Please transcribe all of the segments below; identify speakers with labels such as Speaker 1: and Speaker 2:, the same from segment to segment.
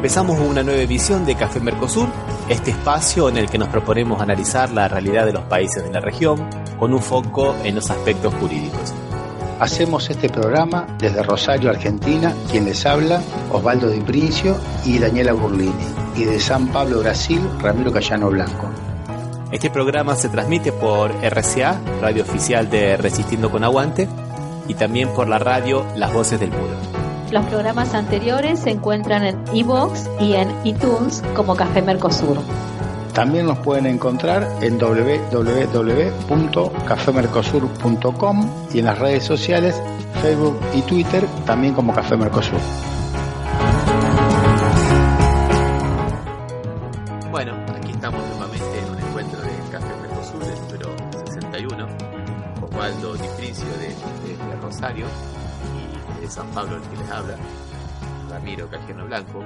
Speaker 1: Empezamos una nueva edición de Café Mercosur, este espacio en el que nos proponemos analizar la realidad de los países de la región con un foco en los aspectos jurídicos.
Speaker 2: Hacemos este programa desde Rosario, Argentina, quien les habla, Osvaldo Di Princio y Daniela Burlini, y de San Pablo, Brasil, Ramiro Cayano Blanco.
Speaker 1: Este programa se transmite por RCA, radio oficial de Resistiendo con Aguante, y también por la radio Las Voces del Muro.
Speaker 3: Los programas anteriores se encuentran en iVoox y en iTunes como Café Mercosur.
Speaker 2: También nos pueden encontrar en www.cafemercosur.com y en las redes sociales, Facebook y Twitter, también como Café Mercosur.
Speaker 1: Bueno, aquí estamos nuevamente en un encuentro de Café Mercosur, el número 61. Osvaldo Di Princio de Rosario y de San Pablo, el que les habla, Ramiro Cayano Blanco.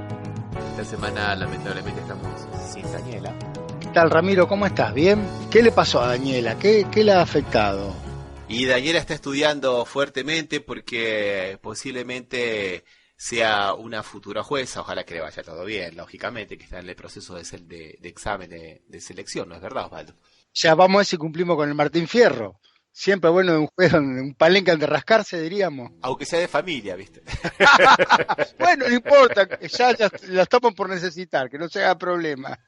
Speaker 1: Esta semana lamentablemente estamos sin Daniela.
Speaker 2: ¿Qué tal, Ramiro? ¿Cómo estás? ¿Bien? ¿Qué le pasó a Daniela? ¿Qué le ha afectado?
Speaker 1: Y Daniela está estudiando fuertemente porque posiblemente sea una futura jueza, ojalá que le vaya todo bien, lógicamente, que está en el proceso de examen de selección, ¿no es verdad, Osvaldo?
Speaker 2: Ya vamos a ver si cumplimos con el Martín Fierro. Siempre bueno un juego, un palenque de rascarse, diríamos.
Speaker 1: Aunque sea de familia, ¿viste?
Speaker 2: Bueno, no importa, ya la estamos por necesitar, que no se haga problema.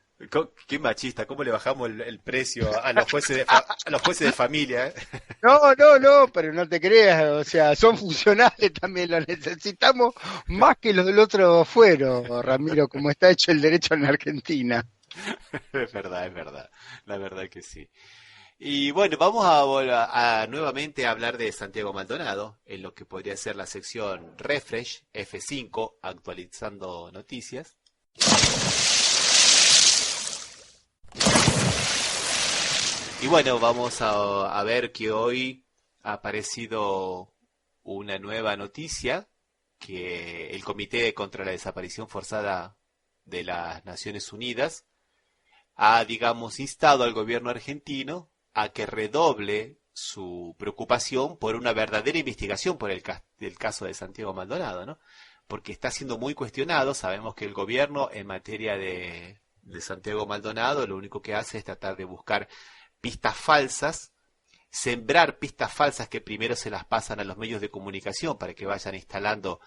Speaker 1: Qué machista, ¿cómo le bajamos el precio a los jueces de familia? ¿Eh?
Speaker 2: No, pero no te creas, o sea, son funcionales también, los necesitamos más que los del otro fuero, Ramiro, como está hecho el derecho en la Argentina.
Speaker 1: Es verdad, la verdad que sí. Y bueno, vamos a nuevamente hablar de Santiago Maldonado, en lo que podría ser la sección Refresh, F5, actualizando noticias. Y bueno, vamos a ver que hoy ha aparecido una nueva noticia, que el Comité contra la Desaparición Forzada de las Naciones Unidas ha, digamos, instado al gobierno argentino a que redoble su preocupación por una verdadera investigación por el caso de Santiago Maldonado, ¿no? Porque está siendo muy cuestionado. Sabemos que el gobierno en materia de Santiago Maldonado lo único que hace es tratar de buscar pistas falsas, sembrar pistas falsas que primero se las pasan a los medios de comunicación para que vayan instalando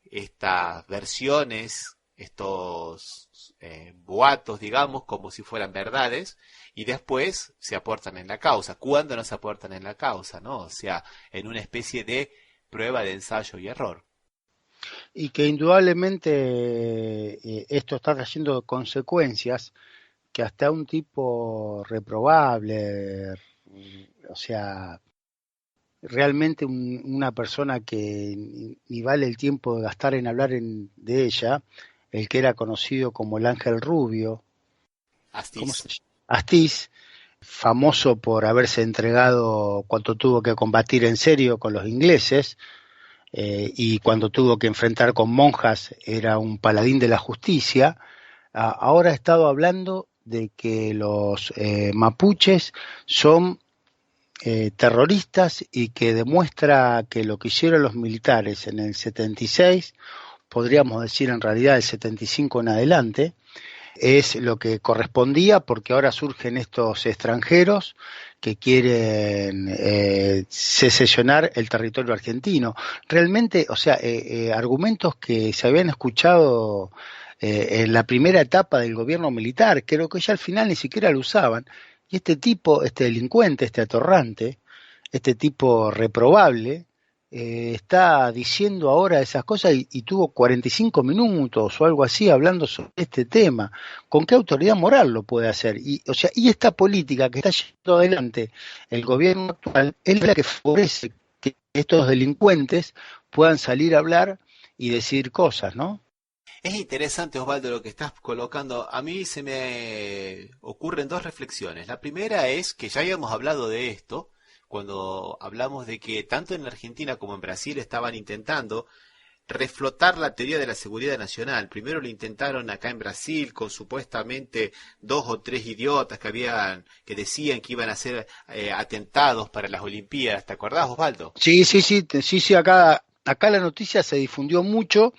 Speaker 1: estas versiones, estos boatos, digamos, como si fueran verdades, y después se aportan en la causa. ¿Cuándo no se aportan en la causa, no? O sea, en una especie de prueba de ensayo y error.
Speaker 2: Y que indudablemente esto está trayendo consecuencias que hasta un tipo reprobable, o sea, realmente una persona que ni vale el tiempo de gastar en hablar de ella, el que era conocido como el Ángel Rubio, Astiz, famoso por haberse entregado cuando tuvo que combatir en serio con los ingleses, y cuando tuvo que enfrentar con monjas era un paladín de la justicia. Ahora ha estado hablando de que los mapuches son terroristas y que demuestra que lo que hicieron los militares en el 76, podríamos decir en realidad el 75 en adelante, es lo que correspondía, porque ahora surgen estos extranjeros que quieren secesionar el territorio argentino. Realmente, o sea, argumentos que se habían escuchado en la primera etapa del gobierno militar, creo que ya al final ni siquiera lo usaban. Y este tipo, este delincuente, este atorrante, este tipo reprobable, está diciendo ahora esas cosas y tuvo 45 minutos o algo así hablando sobre este tema. ¿Con qué autoridad moral lo puede hacer? Y esta política que está llevando adelante el gobierno actual es la que favorece que estos delincuentes puedan salir a hablar y decir cosas, ¿no?
Speaker 1: Es interesante, Osvaldo, lo que estás colocando. A mí se me ocurren dos reflexiones. La primera es que ya habíamos hablado de esto cuando hablamos de que tanto en Argentina como en Brasil estaban intentando reflotar la teoría de la seguridad nacional. Primero lo intentaron acá en Brasil con supuestamente 2 o 3 idiotas que decían que iban a ser atentados para las Olimpiadas. ¿Te acordás, Osvaldo?
Speaker 2: Sí, acá la noticia se difundió mucho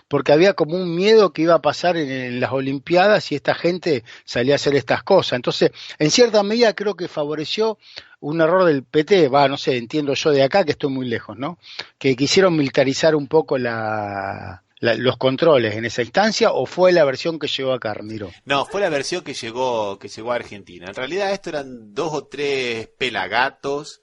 Speaker 2: porque había como un miedo que iba a pasar en las Olimpiadas y esta gente salía a hacer estas cosas. Entonces, en cierta medida creo que favoreció un error del PT, no sé, entiendo yo de acá que estoy muy lejos, ¿no? Que quisieron militarizar un poco los controles en esa instancia, ¿o fue la versión que llegó acá, Ramiro?
Speaker 1: No, fue la versión que llegó a Argentina. En realidad esto eran 2 o 3 pelagatos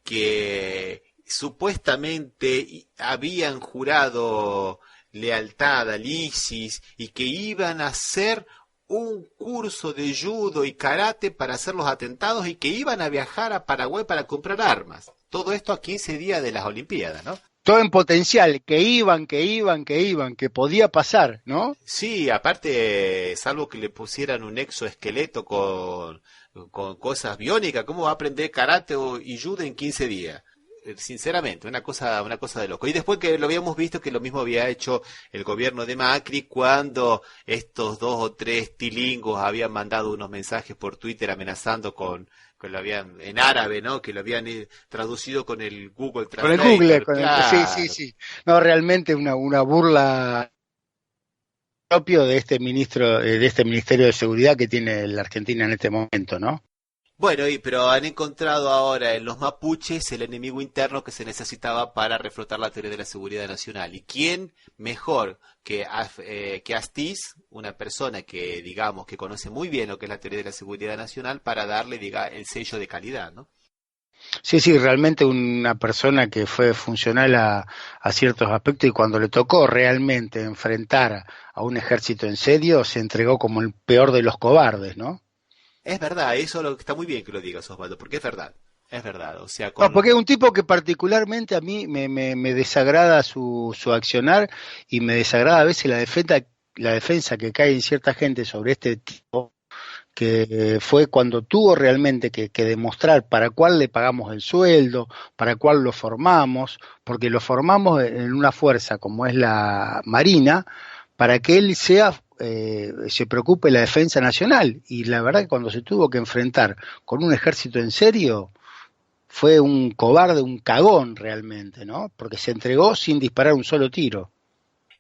Speaker 1: que supuestamente habían jurado lealtad al ISIS y que iban a hacer un curso de judo y karate para hacer los atentados y que iban a viajar a Paraguay para comprar armas. Todo esto a 15 días de las Olimpiadas, ¿no?
Speaker 2: Todo en potencial, que podía pasar, ¿no?
Speaker 1: Sí, aparte, salvo que le pusieran un exoesqueleto con cosas biónicas, ¿cómo va a aprender karate y judo en 15 días? Sinceramente, una cosa de loco. Y después que lo habíamos visto que lo mismo había hecho el gobierno de Macri cuando estos 2 o 3 tilingos habían mandado unos mensajes por Twitter amenazando que lo habían en árabe, ¿no? Que lo habían traducido con el Google
Speaker 2: Con el
Speaker 1: Translator.
Speaker 2: Google,
Speaker 1: Claro.
Speaker 2: sí. No, realmente una burla propio de este de este Ministerio de Seguridad que tiene la Argentina en este momento, ¿no?
Speaker 1: Bueno, pero han encontrado ahora en los mapuches el enemigo interno que se necesitaba para reflotar la teoría de la seguridad nacional. ¿Y quién mejor que Astiz, una persona que, digamos, que conoce muy bien lo que es la teoría de la seguridad nacional, para darle, el sello de calidad, ¿no?
Speaker 2: Sí, realmente una persona que fue funcional a ciertos aspectos y cuando le tocó realmente enfrentar a un ejército en serio, se entregó como el peor de los cobardes, ¿no?
Speaker 1: Es verdad, está muy bien que lo digas, Osvaldo, porque es verdad, o sea,
Speaker 2: No, porque es un tipo que particularmente a mí me desagrada su accionar y me desagrada a veces la defensa que cae en cierta gente sobre este tipo, que fue cuando tuvo realmente que demostrar para cuál le pagamos el sueldo, para cuál lo formamos, porque lo formamos en una fuerza como es la Marina, para que él se preocupe de la defensa nacional. Y la verdad que cuando se tuvo que enfrentar con un ejército en serio, fue un cobarde, un cagón realmente, ¿no? Porque se entregó sin disparar un solo tiro.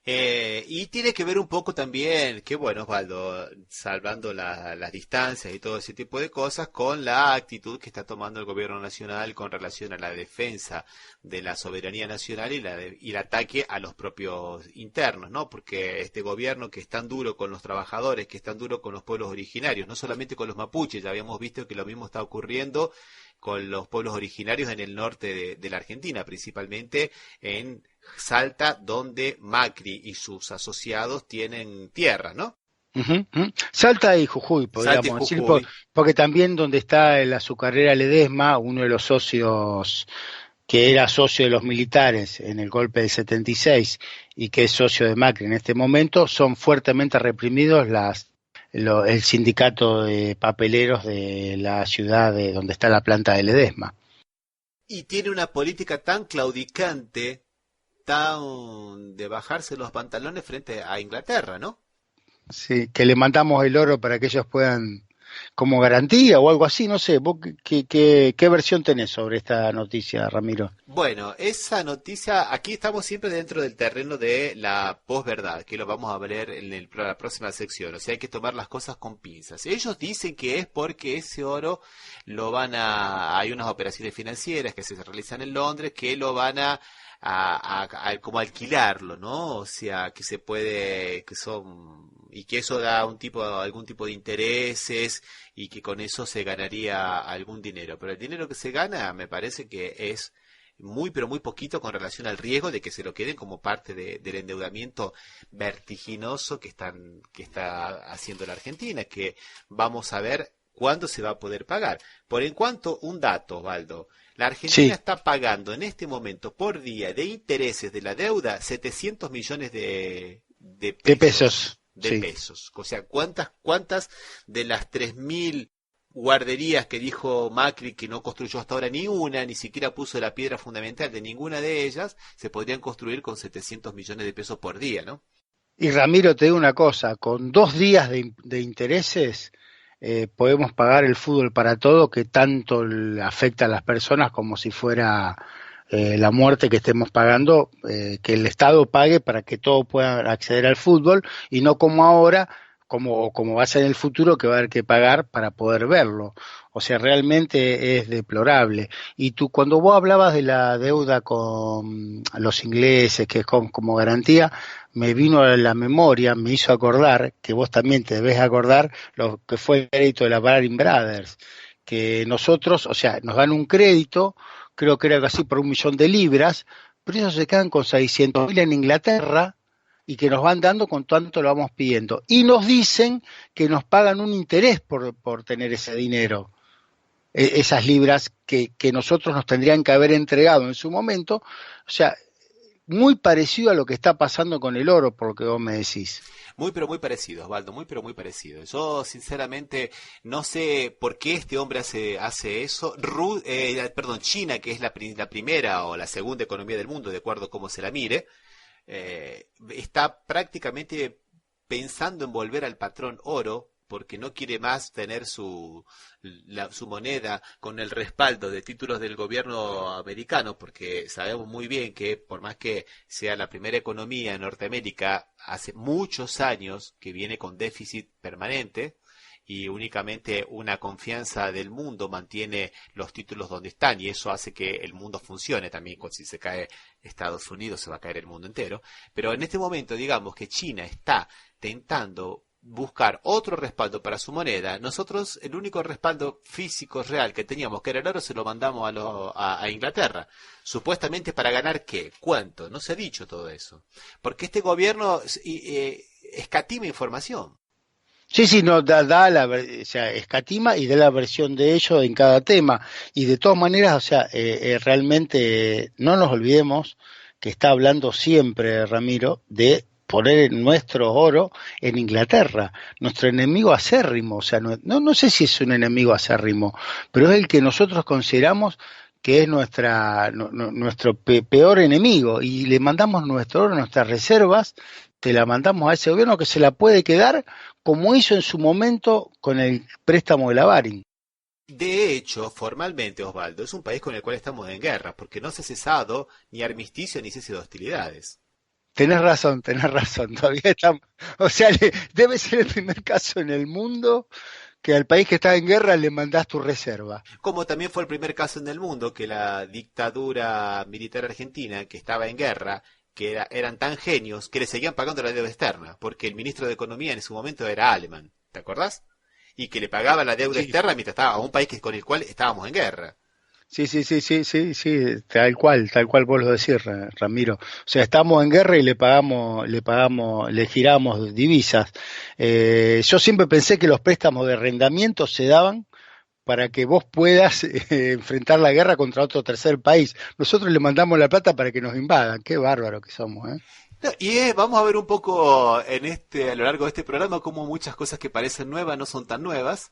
Speaker 1: Y tiene que ver un poco también, qué bueno, Osvaldo, salvando las distancias y todo ese tipo de cosas, con la actitud que está tomando el gobierno nacional con relación a la defensa de la soberanía nacional y el ataque a los propios internos, ¿no? Porque este gobierno que es tan duro con los trabajadores, que es tan duro con los pueblos originarios, no solamente con los mapuches, ya habíamos visto que lo mismo está ocurriendo con los pueblos originarios en el norte de la Argentina, principalmente en Salta, donde Macri y sus asociados tienen tierra, ¿no?
Speaker 2: Salta y Jujuy,
Speaker 1: Salta y
Speaker 2: podríamos decir,
Speaker 1: Jujuy.
Speaker 2: porque también donde está la azucarera Ledesma, uno de los socios que era socio de los militares en el golpe del 76 y que es socio de Macri en este momento, son fuertemente reprimidos el sindicato de papeleros de la ciudad de donde está la planta de Ledesma.
Speaker 1: Y tiene una política tan claudicante, tan de bajarse los pantalones frente a Inglaterra, ¿no?
Speaker 2: Sí, que le mandamos el oro para que ellos puedan, como garantía o algo así, no sé. ¿Vos qué versión tenés sobre esta noticia, Ramiro?
Speaker 1: Bueno, esa noticia, aquí estamos siempre dentro del terreno de la posverdad, que lo vamos a ver en la próxima sección, o sea, hay que tomar las cosas con pinzas. Ellos dicen que es porque ese oro hay unas operaciones financieras que se realizan en Londres que lo van como alquilarlo, ¿no? O sea, que se puede, y que eso da algún tipo de intereses y que con eso se ganaría algún dinero. Pero el dinero que se gana me parece que es muy, pero muy poquito con relación al riesgo de que se lo queden como parte del endeudamiento vertiginoso que está haciendo la Argentina, que vamos a ver cuándo se va a poder pagar. Por en cuanto, un dato, Osvaldo, la Argentina está pagando en este momento por día de intereses de la deuda 700 millones de pesos. Pesos. O sea, ¿cuántas de las 3.000 guarderías que dijo Macri que no construyó hasta ahora ni una, ni siquiera puso la piedra fundamental de ninguna de ellas, se podrían construir con 700 millones de pesos por día, ¿no?
Speaker 2: Y Ramiro, te digo una cosa, con 2 días de intereses podemos pagar el fútbol para todo que tanto le afecta a las personas como si fuera la muerte que estemos pagando, que el Estado pague para que todos puedan acceder al fútbol, y no como ahora, como va a ser en el futuro, que va a haber que pagar para poder verlo. O sea, realmente es deplorable. Y tú, cuando vos hablabas de la deuda con los ingleses, que es como garantía, me vino a la memoria, me hizo acordar, que vos también te debes acordar, lo que fue el crédito de la Baring Brothers, que nosotros, o sea, nos dan un crédito, creo que era casi por 1 millón de libras, pero ellos se quedan con 600.000 en Inglaterra, y que nos van dando con tanto lo vamos pidiendo. Y nos dicen que nos pagan un interés por tener ese dinero, esas libras que nosotros nos tendrían que haber entregado en su momento. O sea, muy parecido a lo que está pasando con el oro, por lo que vos me decís.
Speaker 1: Muy pero muy parecido, Osvaldo, muy pero muy parecido. Yo sinceramente no sé por qué este hombre hace eso. China, que es la primera o la segunda economía del mundo, de acuerdo a cómo se la mire, está prácticamente pensando en volver al patrón oro, porque no quiere más tener su moneda con el respaldo de títulos del gobierno americano, porque sabemos muy bien que por más que sea la primera economía en Norteamérica, hace muchos años que viene con déficit permanente, y únicamente una confianza del mundo mantiene los títulos donde están, y eso hace que el mundo funcione también. Si se cae Estados Unidos, se va a caer el mundo entero. Pero en este momento, digamos que China está tentando buscar otro respaldo para su moneda. Nosotros el único respaldo físico real que teníamos, que era el oro, se lo mandamos a Inglaterra. Supuestamente para ganar ¿qué? ¿Cuánto? No se ha dicho todo eso. Porque este gobierno escatima información.
Speaker 2: Sí, no, o sea, escatima y da la versión de ellos en cada tema. Y de todas maneras, o sea, realmente no nos olvidemos que está hablando siempre Ramiro de poner nuestro oro en Inglaterra, nuestro enemigo acérrimo. O sea, no sé si es un enemigo acérrimo, pero es el que nosotros consideramos que es nuestro peor enemigo, y le mandamos nuestro oro, nuestras reservas, te la mandamos a ese gobierno, que se la puede quedar, como hizo en su momento con el préstamo de la Baring.
Speaker 1: De hecho, formalmente, Osvaldo, es un país con el cual estamos en guerra, porque no se ha cesado ni armisticio ni cese de hostilidades.
Speaker 2: Tenés razón, todavía estamos, o sea, debe ser el primer caso en el mundo que al país que está en guerra le mandás tu reserva.
Speaker 1: Como también fue el primer caso en el mundo que la dictadura militar argentina, que estaba en guerra, que eran tan genios que le seguían pagando la deuda externa, porque el ministro de Economía en ese momento era alemán, ¿te acordás? Y que le pagaba la deuda externa mientras estaba a un país con el cual estábamos en guerra.
Speaker 2: Sí, tal cual vos lo decís, Ramiro. O sea, estamos en guerra y le giramos divisas. Yo siempre pensé que los préstamos de arrendamiento se daban para que vos puedas enfrentar la guerra contra otro tercer país. Nosotros le mandamos la plata para que nos invadan. Qué bárbaro que somos, ¿eh?
Speaker 1: No, y vamos a ver un poco a lo largo de este programa cómo muchas cosas que parecen nuevas no son tan nuevas.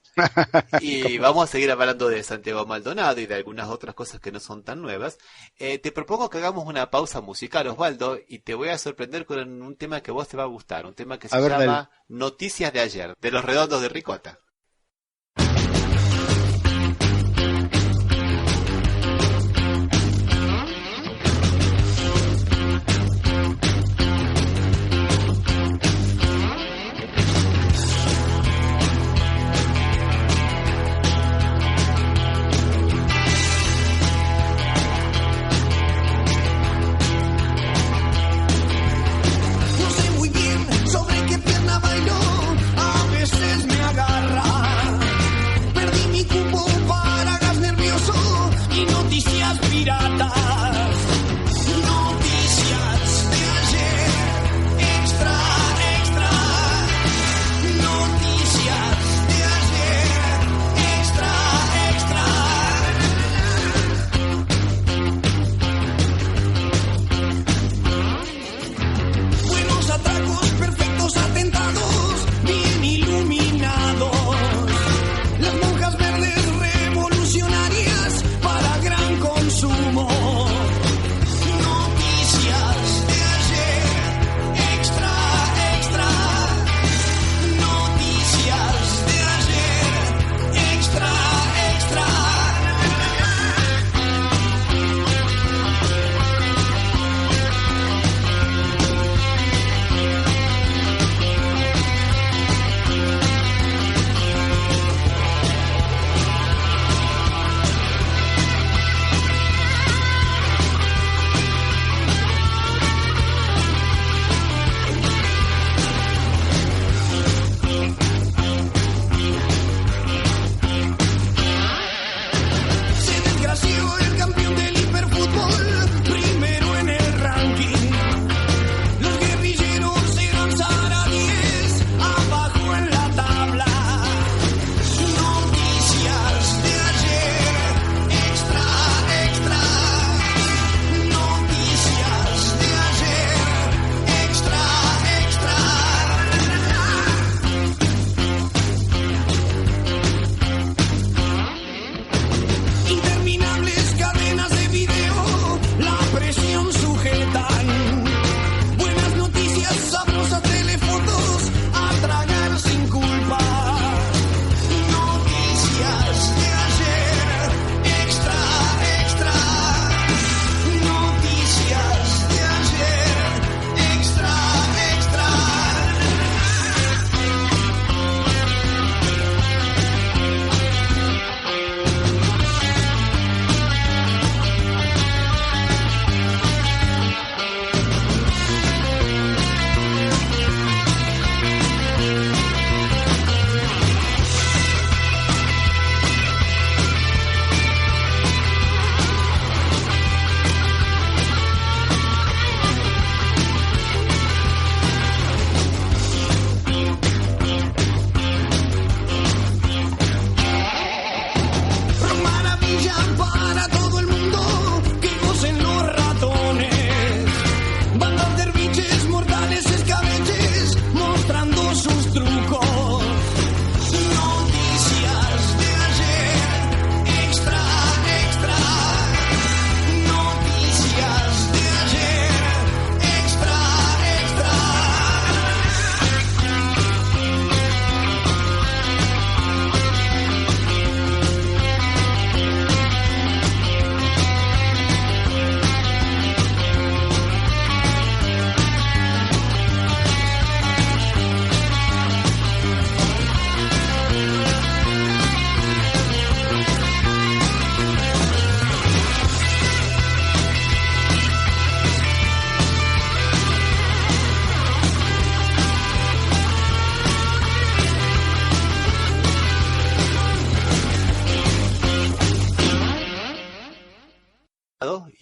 Speaker 1: Y vamos a seguir hablando de Santiago Maldonado y de algunas otras cosas que no son tan nuevas. Te propongo que hagamos una pausa musical, Osvaldo, y te voy a sorprender con un tema que a vos te va a gustar. Un tema que se llama Noticias de ayer, de Los Redondos de Ricota.
Speaker 4: Sobre qué pierna bailó, a veces me agarra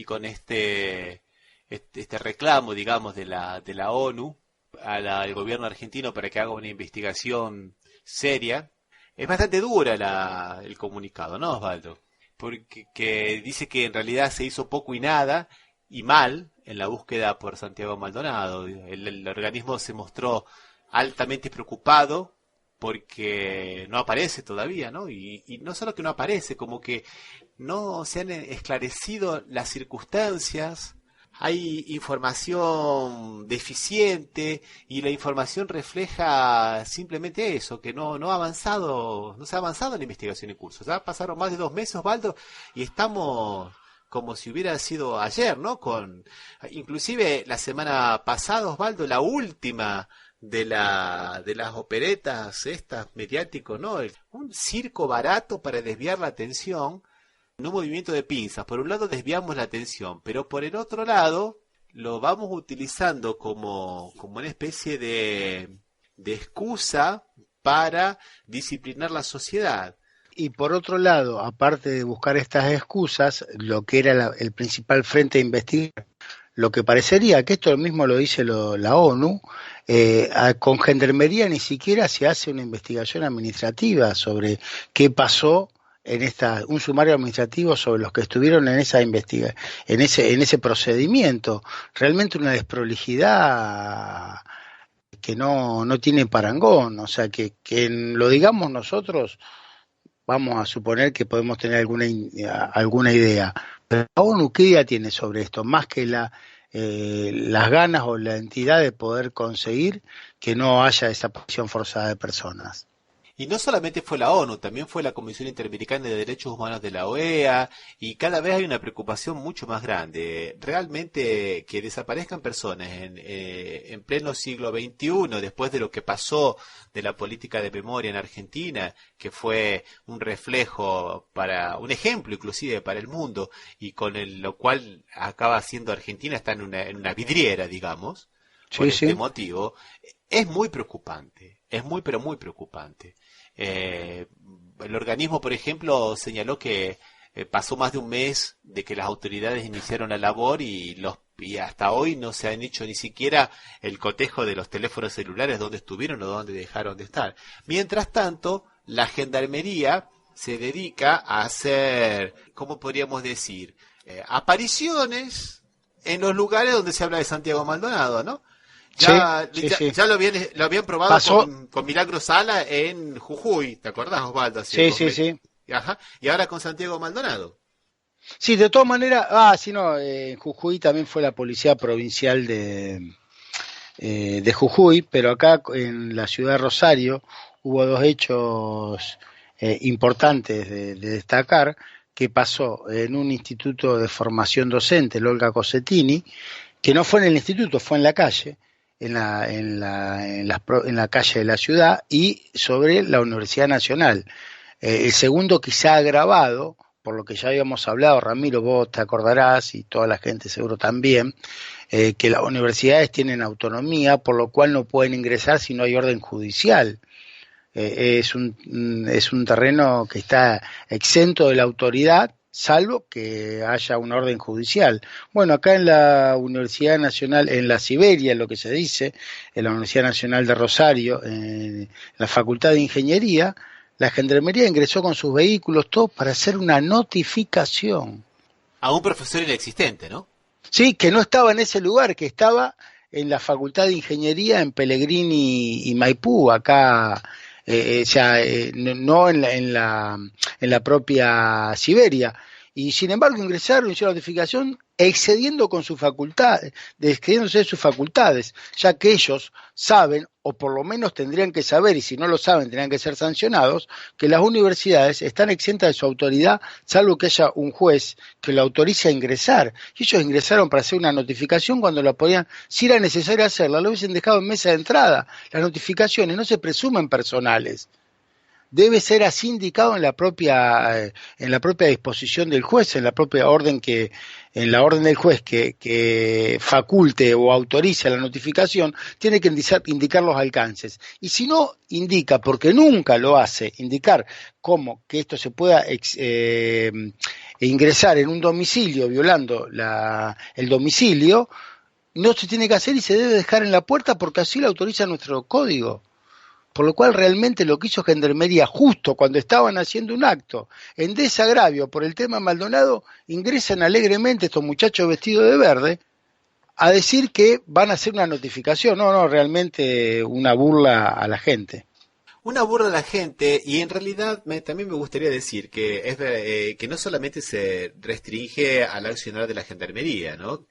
Speaker 1: con este reclamo, digamos, de la ONU al gobierno argentino para que haga una investigación seria. Es bastante dura el comunicado, ¿no, Osvaldo? Porque que dice que en realidad se hizo poco y nada y mal en la búsqueda por Santiago Maldonado. El organismo se mostró altamente preocupado porque no aparece todavía, ¿no? Y no solo que no aparece, como que no se han esclarecido las circunstancias, hay información deficiente y la información refleja simplemente eso, que no ha avanzado, no se ha avanzado en la investigación en curso. Ya pasaron más de 2 meses, Osvaldo, y estamos como si hubiera sido ayer, ¿no? Inclusive la semana pasada, Osvaldo, la última de las operetas estas mediáticos, ¿no? Un circo barato para desviar la atención en un movimiento de pinzas. Por un lado desviamos la atención, pero por el otro lado lo vamos utilizando como una especie de excusa para disciplinar la sociedad.
Speaker 2: Y por otro lado, aparte de buscar estas excusas, lo que era el principal frente de investigación, lo que parecería, que esto mismo lo dice la ONU, con gendarmería ni siquiera se hace una investigación administrativa sobre qué pasó un sumario administrativo sobre los que estuvieron en esa en ese procedimiento. Realmente una desprolijidad que no tiene parangón. O sea, que lo digamos nosotros, vamos a suponer que podemos tener alguna idea. Pero la ONU, ¿qué idea tiene sobre esto? Más que las ganas o la entidad de poder conseguir que no haya desaparición forzada de personas.
Speaker 1: Y no solamente fue la ONU, también fue la Comisión Interamericana de Derechos Humanos de la OEA, y cada vez hay una preocupación mucho más grande. Realmente que desaparezcan personas en pleno siglo XXI, después de lo que pasó de la política de memoria en Argentina, que fue un reflejo un ejemplo inclusive para el mundo, y lo cual acaba siendo Argentina está en una vidriera, digamos, por este motivo, es muy preocupante, pero muy preocupante. El organismo, por ejemplo, señaló que pasó más de un mes de que las autoridades iniciaron la labor y hasta hoy no se han hecho ni siquiera el cotejo de los teléfonos celulares, dónde estuvieron o dónde dejaron de estar. Mientras tanto, la gendarmería se dedica a hacer, ¿cómo podríamos decir? Apariciones en los lugares donde se habla de Santiago Maldonado, ¿no? Ya lo habían probado con Milagro Sala en Jujuy, ¿te acordás, Osvaldo?
Speaker 2: Sí.
Speaker 1: Ajá. Y ahora con Santiago Maldonado.
Speaker 2: Sí, de todas maneras, en Jujuy también fue la policía provincial de Jujuy, pero acá en la ciudad de Rosario hubo 2 hechos importantes de destacar, que pasó en un instituto de formación docente, el Olga Cossetini, que no fue en el instituto, fue en la calle, en la calle de la ciudad, y sobre la Universidad Nacional. El segundo, quizá agravado, por lo que ya habíamos hablado, Ramiro, vos te acordarás, y toda la gente seguro también, que las universidades tienen autonomía, por lo cual no pueden ingresar si no hay orden judicial. Es un terreno que está exento de la autoridad, salvo que haya una orden judicial. Bueno, acá en la Universidad Nacional, en la Siberia, lo que se dice, en la Universidad Nacional de Rosario, en la Facultad de Ingeniería, la Gendarmería ingresó con sus vehículos, todo para hacer una notificación.
Speaker 1: A un profesor inexistente, ¿no?
Speaker 2: Sí, que no estaba en ese lugar, que estaba en la Facultad de Ingeniería en Pellegrini y Maipú, acá, no en la propia Siberia. Y sin embargo ingresaron, hicieron la notificación excediéndose de sus facultades, ya que ellos saben, o por lo menos tendrían que saber, y si no lo saben tendrían que ser sancionados, que las universidades están exentas de su autoridad, salvo que haya un juez que lo autorice a ingresar. Y ellos ingresaron para hacer una notificación cuando la podían, si era necesario hacerla, lo hubiesen dejado en mesa de entrada. Las notificaciones no se presumen personales. Debe ser así indicado en la propia disposición del juez, en la orden del juez que faculte o autorice la notificación, tiene que indicar los alcances. Y si no indica, porque nunca lo hace, indicar cómo que esto se pueda ingresar en un domicilio violando el domicilio, no se tiene que hacer y se debe dejar en la puerta porque así lo autoriza nuestro código. Por lo cual realmente lo que hizo Gendarmería justo cuando estaban haciendo un acto en desagravio por el tema Maldonado, ingresan alegremente estos muchachos vestidos de verde a decir que van a hacer una notificación. No, realmente una burla a la gente.
Speaker 1: Una burla a la gente, y en realidad también me gustaría decir que que no solamente se restringe al accionar de la Gendarmería, ¿no?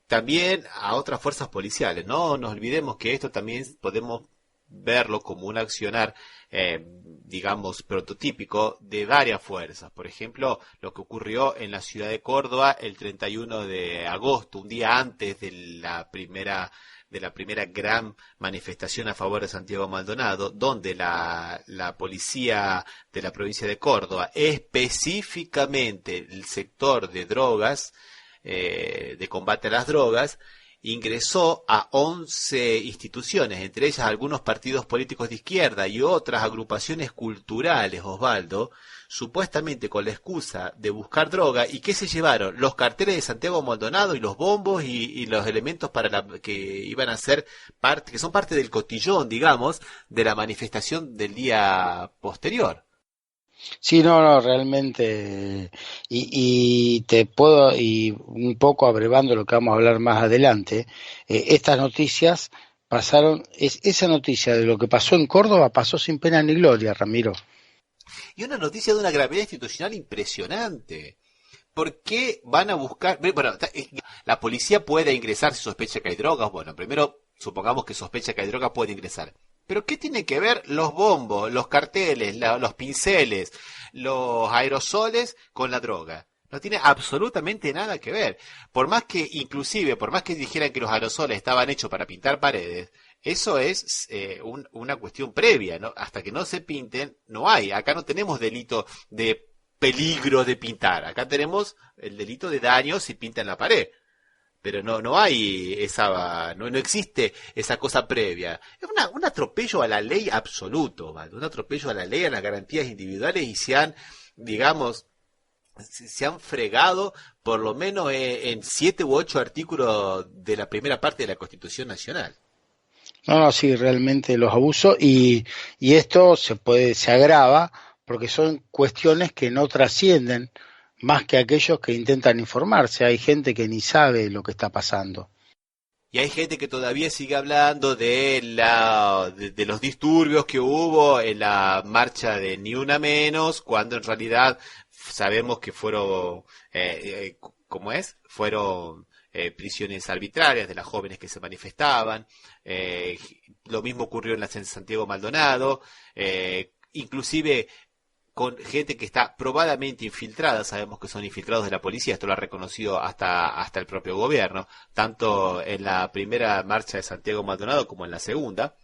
Speaker 1: También a otras fuerzas policiales. No nos olvidemos que esto también podemos verlo como un accionar, digamos, prototípico de varias fuerzas. Por ejemplo, lo que ocurrió en la ciudad de Córdoba el 31 de agosto, un día antes de la primera gran manifestación a favor de Santiago Maldonado, donde la policía de la provincia de Córdoba, específicamente el sector de drogas, de combate a las drogas, ingresó a 11 instituciones, entre ellas algunos partidos políticos de izquierda y otras agrupaciones culturales, Osvaldo, supuestamente con la excusa de buscar droga. ¿Y qué se llevaron? Los carteles de Santiago Maldonado y los bombos y los elementos que iban a ser parte, que son parte del cotillón, digamos, de la manifestación del día posterior.
Speaker 2: Sí, no, realmente, y te puedo, y un poco abrevando lo que vamos a hablar más adelante, estas noticias pasaron, esa noticia de lo que pasó en Córdoba pasó sin pena ni gloria, Ramiro.
Speaker 1: Y una noticia de una gravedad institucional impresionante. ¿Por qué van a buscar? Bueno, la policía puede ingresar si sospecha que hay drogas. Bueno, primero supongamos que sospecha que hay drogas, puede ingresar. Pero ¿qué tiene que ver los bombos, los carteles, los pinceles, los aerosoles con la droga? No tiene absolutamente nada que ver. Por más que dijeran que los aerosoles estaban hechos para pintar paredes, eso es una cuestión previa, ¿no? Hasta que no se pinten, no hay. Acá no tenemos delito de peligro de pintar. Acá tenemos el delito de daño si pintan la pared. Pero no hay no existe esa cosa previa. Es un atropello a la ley absoluto, ¿vale? Un atropello a la ley, a las garantías individuales, y se han fregado por lo menos en 7 u 8 artículos de la primera parte de la Constitución Nacional.
Speaker 2: No, sí, realmente los abusos, y esto se agrava porque son cuestiones que no trascienden más que aquellos que intentan informarse. Hay gente que ni sabe lo que está pasando.
Speaker 1: Y hay gente que todavía sigue hablando de los disturbios que hubo en la marcha de Ni Una Menos, cuando en realidad sabemos que fueron, fueron prisiones arbitrarias de las jóvenes que se manifestaban. Lo mismo ocurrió en Santiago Maldonado, inclusive con gente que está probadamente infiltrada. Sabemos que son infiltrados de la policía, esto lo ha reconocido hasta el propio gobierno, tanto en la primera marcha de Santiago Maldonado como en la segunda.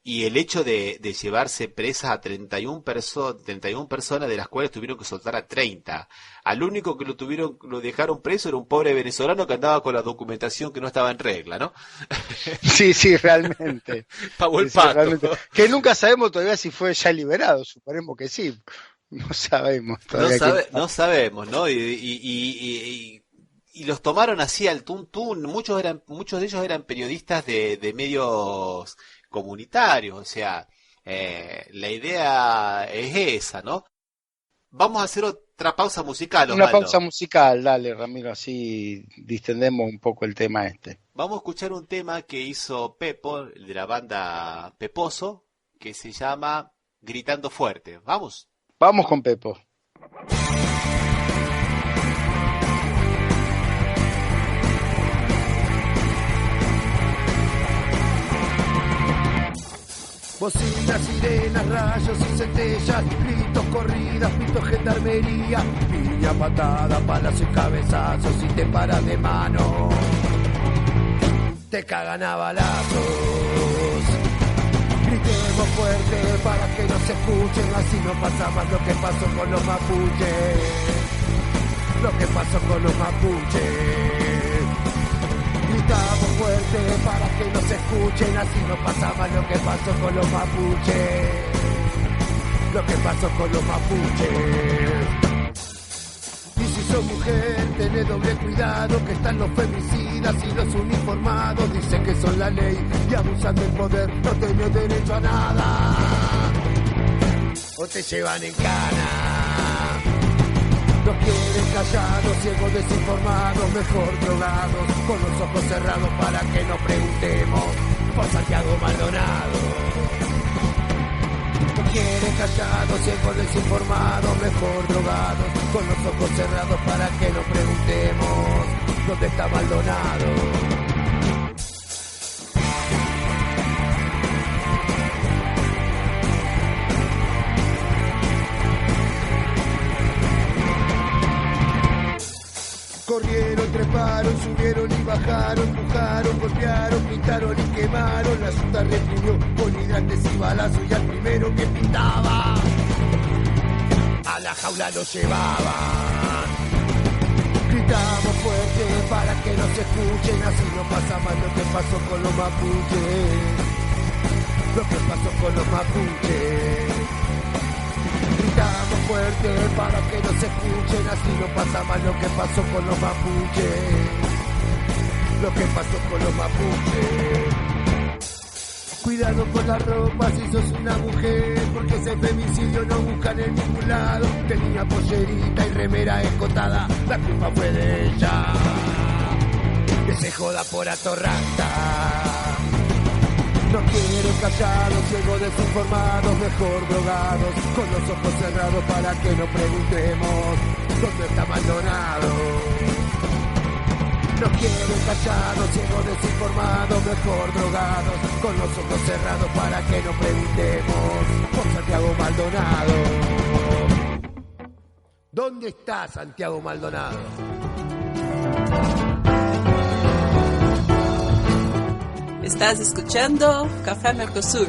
Speaker 1: Y el hecho de llevarse presas a 31 personas, de las cuales tuvieron que soltar a 30. Al único que lo dejaron preso era un pobre venezolano que andaba con la documentación que no estaba en regla, ¿no?
Speaker 2: Sí, realmente.
Speaker 1: Pagó el pato.
Speaker 2: Realmente. Que nunca sabemos todavía si fue ya liberado, suponemos que sí. No sabemos todavía.
Speaker 1: No sabemos, ¿no? Y los tomaron así al tuntún. Muchos de ellos eran periodistas de medios comunitarios, o sea, la idea es esa, ¿no? Vamos a hacer otra pausa musical, Osvaldo.
Speaker 2: Una pausa musical, dale, Ramiro, así distendemos un poco el tema este.
Speaker 1: Vamos a escuchar un tema que hizo Pepo, de la banda Peposo, que se llama Gritando Fuerte. ¿Vamos?
Speaker 2: Vamos con Pepo.
Speaker 4: Bocinas, sirenas, rayos y centellas, gritos, corridas, pitos, gendarmería, piña, patada, palas y cabezazos, y te paras de mano, te cagan a balazos. Gritemos fuerte para que no se escuchen, así no pasa más lo que pasó con los mapuches, lo que pasó con los mapuches. Gritamos fuerte para que no se escuchen, así no pasaba lo que pasó con los mapuches, lo que pasó con los mapuches. sos mujer, tenés doble cuidado, que están los femicidas y los uniformados, dicen que son la ley y abusan del poder, no tenés derecho a nada, o te llevan en cana. Nos quieren callados, ciegos, desinformados, mejor drogados, con los ojos cerrados para que no preguntemos por Santiago Maldonado. Nos quieren callados, ciegos, desinformados, mejor drogados, con los ojos cerrados para que no preguntemos dónde está Maldonado. Corrieron, treparon, subieron y bajaron, empujaron, golpearon, pintaron y quemaron. La Junta reprimió con hidrantes y balazos y al primero que pintaba a la jaula lo llevaban. Gritamos fuerte para que no se escuchen, así no pasa más lo que pasó con los mapuches. Lo que pasó con los mapuches. Gritamos fuerte para que no se escuchen, así no pasa más lo que pasó con los mapuches. Lo que pasó con los mapuches. Cuidado con la ropa si sos una mujer, porque ese femicidio no buscan en ningún lado. Tenía pollerita y remera escotada, la culpa fue de ella. Que se joda por atorranta. No quieren callados, ciegos, desinformados, mejor drogados, con los ojos cerrados para que no preguntemos dónde está Maldonado. No quieren callados, ciegos, desinformados, mejor drogados, con los ojos cerrados para que no preguntemos por Santiago Maldonado. ¿Dónde está Santiago Maldonado?
Speaker 5: Estás escuchando Café Mercosur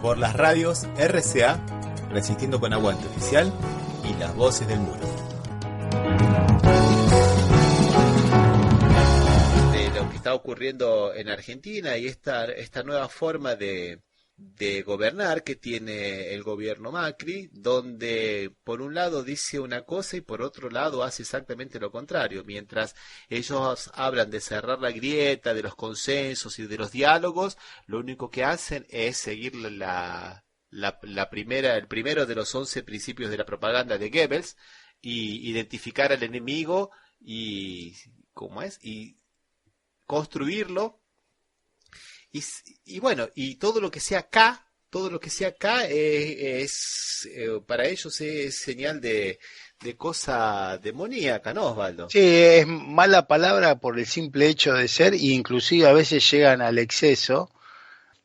Speaker 1: por las radios RCA, Resistiendo con Aguante Oficial y Las Voces del Muro. De lo que está ocurriendo en Argentina y esta nueva forma de gobernar que tiene el gobierno Macri, donde por un lado dice una cosa y por otro lado hace exactamente lo contrario. Mientras ellos hablan de cerrar la grieta, de los consensos y de los diálogos, lo único que hacen es seguir el primero de los 11 principios de la propaganda de Goebbels, y identificar al enemigo y construirlo. Y bueno, y todo lo que sea acá es para ellos es señal de cosa demoníaca, ¿no, Osvaldo?
Speaker 2: Sí, es mala palabra por el simple hecho de ser, e inclusive a veces llegan al exceso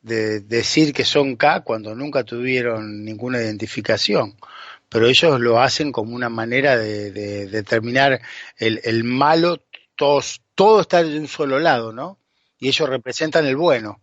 Speaker 2: de decir que son K cuando nunca tuvieron ninguna identificación. Pero ellos lo hacen como una manera de determinar el malo, todo está de un solo lado, ¿no? Y ellos representan el bueno.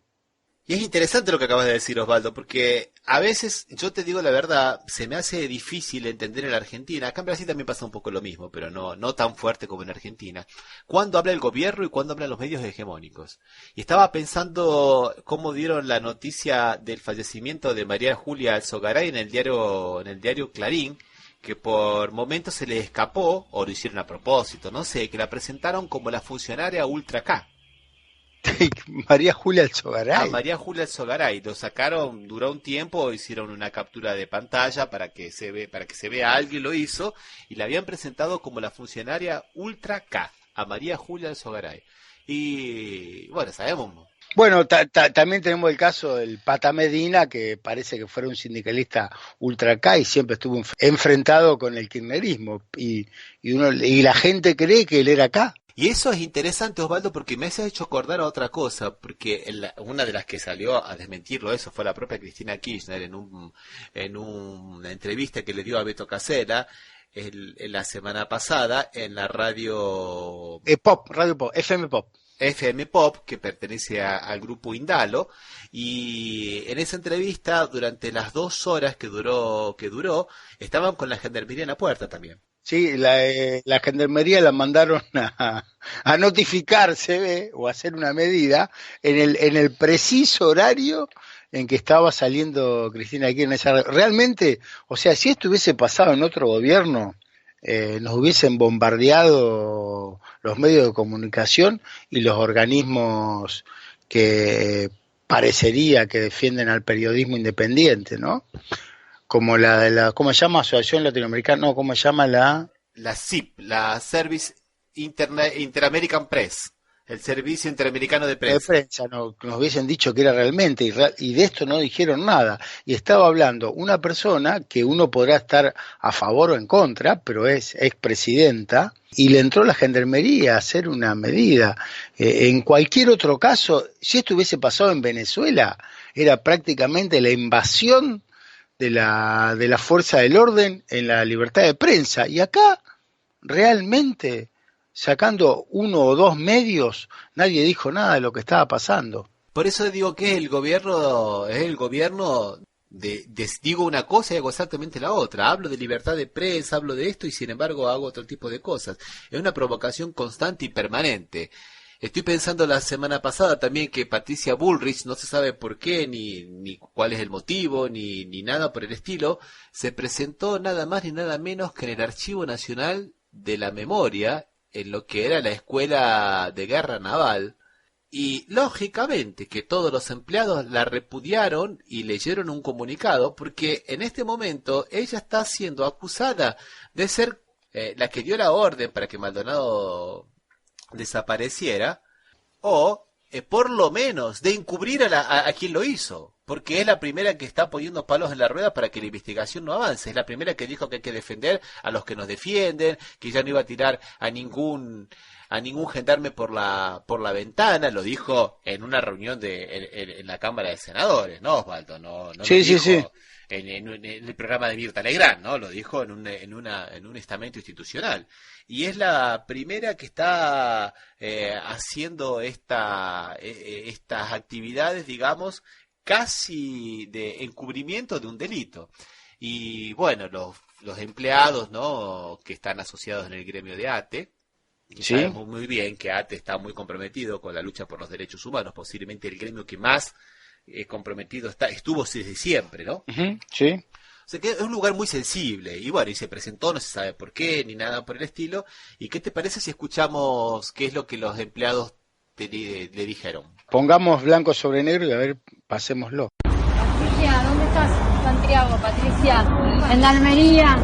Speaker 1: Y es interesante lo que acabas de decir, Osvaldo, porque a veces, yo te digo la verdad, se me hace difícil entender en la Argentina. Acá en Brasil también pasa un poco lo mismo, pero no tan fuerte como en Argentina. Cuándo habla el gobierno y cuándo hablan los medios hegemónicos. Y estaba pensando cómo dieron la noticia del fallecimiento de María Julia Alzogaray en el diario Clarín, que por momentos se le escapó, o lo hicieron a propósito, no sé, que la presentaron como la funcionaria Ultra K.
Speaker 2: María Julia Alzogaray.
Speaker 1: María Julia Alzogaray, lo sacaron, duró un tiempo, hicieron una captura de pantalla para que se vea, alguien lo hizo, y la habían presentado como la funcionaria Ultra K, a María Julia Alzogaray. Y bueno, sabemos.
Speaker 2: Bueno, también tenemos el caso del Pata Medina, que parece que fuera un sindicalista ultra K y siempre estuvo enfrentado con el kirchnerismo, y la gente cree que él era K.
Speaker 1: Y eso es interesante, Osvaldo, porque me has hecho acordar a otra cosa, porque una de las que salió a desmentirlo eso fue la propia Cristina Kirchner en una entrevista que le dio a Beto Casella en la semana pasada en la radio
Speaker 2: Radio Pop,
Speaker 1: FM Pop, que pertenece al grupo Indalo, y en esa entrevista, durante las 2 horas que duró, estaban con la gendarmería en la puerta también.
Speaker 2: Sí, la gendarmería la mandaron a notificarse o a hacer una medida en el preciso horario en que estaba saliendo Cristina Kirchner. Realmente, o sea, si esto hubiese pasado en otro gobierno, nos hubiesen bombardeado los medios de comunicación y los organismos que parecería que defienden al periodismo independiente, ¿no? Como la de la, ¿cómo se llama? Asociación Latinoamericana, no, ¿cómo se llama la
Speaker 1: SIP, la Service Inter-American Press, el Servicio Interamericano de Prensa.
Speaker 2: No, nos hubiesen dicho que era realmente, y de esto no dijeron nada. Y estaba hablando una persona que uno podrá estar a favor o en contra, pero es expresidenta, y le entró la gendarmería a hacer una medida. En cualquier otro caso, si esto hubiese pasado en Venezuela, era prácticamente la invasión de la fuerza del orden en la libertad de prensa. Y acá, realmente, sacando uno o dos medios, nadie dijo nada de lo que estaba pasando.
Speaker 1: Por eso digo que es el gobierno digo una cosa y hago exactamente la otra. Hablo de libertad de prensa, hablo de esto y sin embargo hago otro tipo de cosas. Es una provocación constante y permanente. Estoy pensando la semana pasada también que Patricia Bullrich, no se sabe por qué, ni cuál es el motivo, ni nada por el estilo, se presentó nada más ni nada menos que en el Archivo Nacional de la Memoria, en lo que era la Escuela de Guerra Naval, y lógicamente que todos los empleados la repudiaron y leyeron un comunicado, porque en este momento ella está siendo acusada de ser la que dio la orden para que Maldonado desapareciera, o por lo menos de encubrir a quien lo hizo, porque es la primera que está poniendo palos en la rueda para que la investigación no avance, es la primera que dijo que hay que defender a los que nos defienden, que ya no iba a tirar a ningún gendarme por la ventana, lo dijo en una reunión en la Cámara de Senadores, ¿no, Osvaldo? No
Speaker 2: sí,
Speaker 1: lo dijo
Speaker 2: sí.
Speaker 1: En el programa de Mirta Legrand, ¿no? Lo dijo en un estamento institucional. Y es la primera que está haciendo estas actividades, digamos, casi de encubrimiento de un delito. Y bueno, los empleados, ¿no?, que están asociados en el gremio de ATE, y
Speaker 2: ¿sí?
Speaker 1: Sabemos muy bien que ATE está muy comprometido con la lucha por los derechos humanos, posiblemente el gremio que más comprometido estuvo desde siempre, ¿no?
Speaker 2: Uh-huh, sí.
Speaker 1: O sea que es un lugar muy sensible, y bueno, y se presentó, no se sabe por qué, ni nada por el estilo. ¿Y qué te parece si escuchamos qué es lo que los empleados le dijeron?
Speaker 2: Pongamos blanco sobre negro y a ver, pasémoslo.
Speaker 6: Patricia, ¿dónde estás? Santiago, Patricia. En la Almería.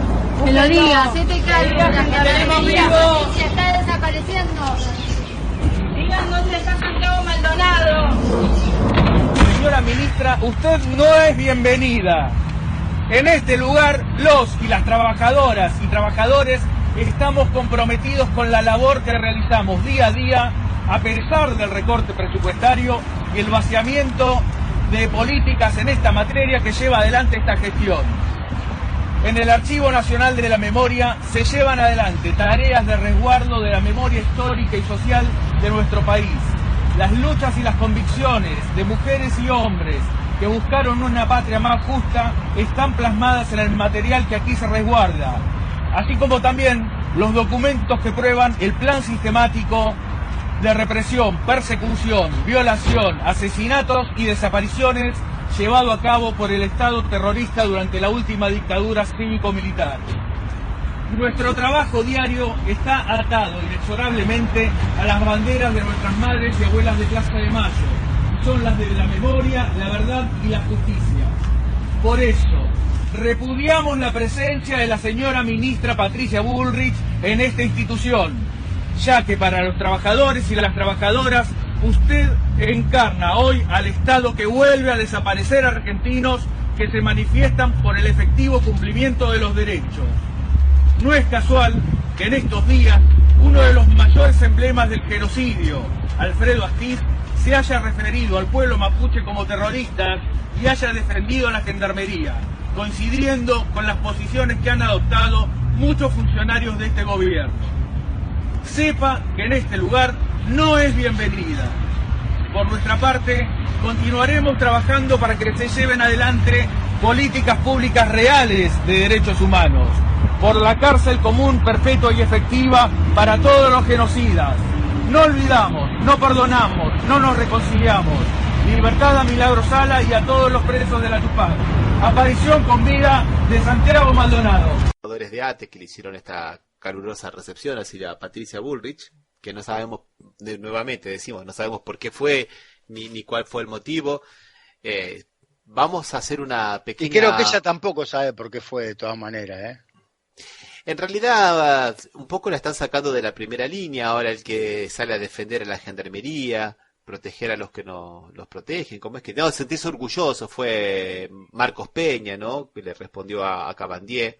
Speaker 6: Que lo digas, hacete cargo. Patricia está desapareciendo. Digan dónde está Santiago Maldonado.
Speaker 7: Señora ministra, usted no es bienvenida. En este lugar, los y las trabajadoras y trabajadores estamos comprometidos con la labor que realizamos día a día, a pesar del recorte presupuestario y el vaciamiento de políticas en esta materia que lleva adelante esta gestión. En el Archivo Nacional de la Memoria se llevan adelante tareas de resguardo de la memoria histórica y social de nuestro país. Las luchas y las convicciones de mujeres y hombres que buscaron una patria más justa están plasmadas en el material que aquí se resguarda, así como también los documentos que prueban el plan sistemático de represión, persecución, violación, asesinatos y desapariciones llevado a cabo por el Estado terrorista durante la última dictadura cívico-militar. Nuestro trabajo diario está atado inexorablemente a las banderas de nuestras madres y abuelas de Plaza de Mayo. Son las de la memoria, la verdad y la justicia. Por eso, repudiamos la presencia de la señora ministra Patricia Bullrich en esta institución, ya que para los trabajadores y las trabajadoras, usted encarna hoy al Estado que vuelve a desaparecer a argentinos que se manifiestan por el efectivo cumplimiento de los derechos. No es casual que en estos días uno de los mayores emblemas del genocidio, Alfredo Astiz, se haya referido al pueblo mapuche como terroristas y haya defendido a la gendarmería, coincidiendo con las posiciones que han adoptado muchos funcionarios de este gobierno. Sepa que en este lugar no es bienvenida. Por nuestra parte, continuaremos trabajando para que se lleven adelante políticas públicas reales de derechos humanos, por la cárcel común, perpetua y efectiva para todos los genocidas. No olvidamos, no perdonamos, no nos reconciliamos. Libertad a Milagro Sala y a todos los presos de la Tupac. Aparición con vida de Santiago Maldonado.
Speaker 1: De ATE que le hicieron esta calurosa recepción hacia Patricia Bullrich, que no sabemos, nuevamente decimos, no sabemos por qué fue, ni cuál fue el motivo. Vamos a hacer una pequeña...
Speaker 2: Y creo que ella tampoco sabe por qué fue, de todas maneras,
Speaker 1: En realidad, un poco la están sacando de la primera línea, ahora el que sale a defender a la gendarmería, proteger a los que no los protegen, ¿cómo es que? No, sentirse orgulloso fue Marcos Peña, ¿no? Que le respondió a Cabandier,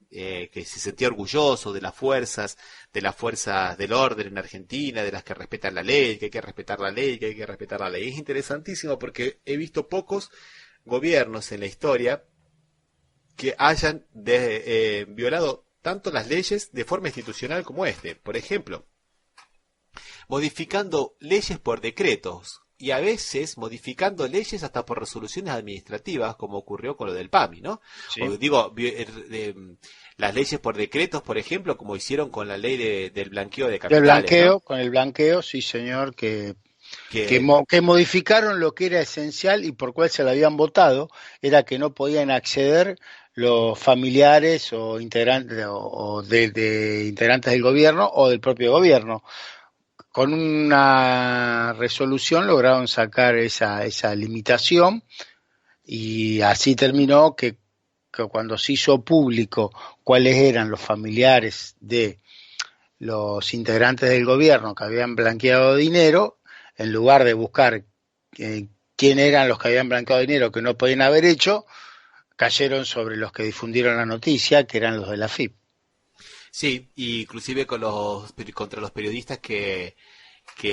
Speaker 1: que se sentía orgulloso de las fuerzas del orden en Argentina, de las que respetan la ley, que hay que respetar la ley, que hay que respetar la ley. Es interesantísimo porque he visto pocos gobiernos en la historia que hayan violado tanto las leyes de forma institucional como este. Por ejemplo, modificando leyes por decretos y a veces modificando leyes hasta por resoluciones administrativas, como ocurrió con lo del PAMI, ¿no?
Speaker 2: Sí.
Speaker 1: O digo, las leyes por decretos, por ejemplo, como hicieron con la ley del blanqueo de capitales. ¿No?
Speaker 2: Con el blanqueo, sí señor, que modificaron lo que era esencial y por cual se lo habían votado, era que no podían acceder los familiares o integrantes de integrantes del gobierno o del propio gobierno. Con una resolución lograron sacar esa limitación y así terminó que cuando se hizo público cuáles eran los familiares de los integrantes del gobierno que habían blanqueado dinero, en lugar de buscar quién eran los que habían blanqueado dinero que no podían haber hecho, cayeron sobre los que difundieron la noticia, que eran los de la AFIP.
Speaker 1: Sí, inclusive contra los periodistas que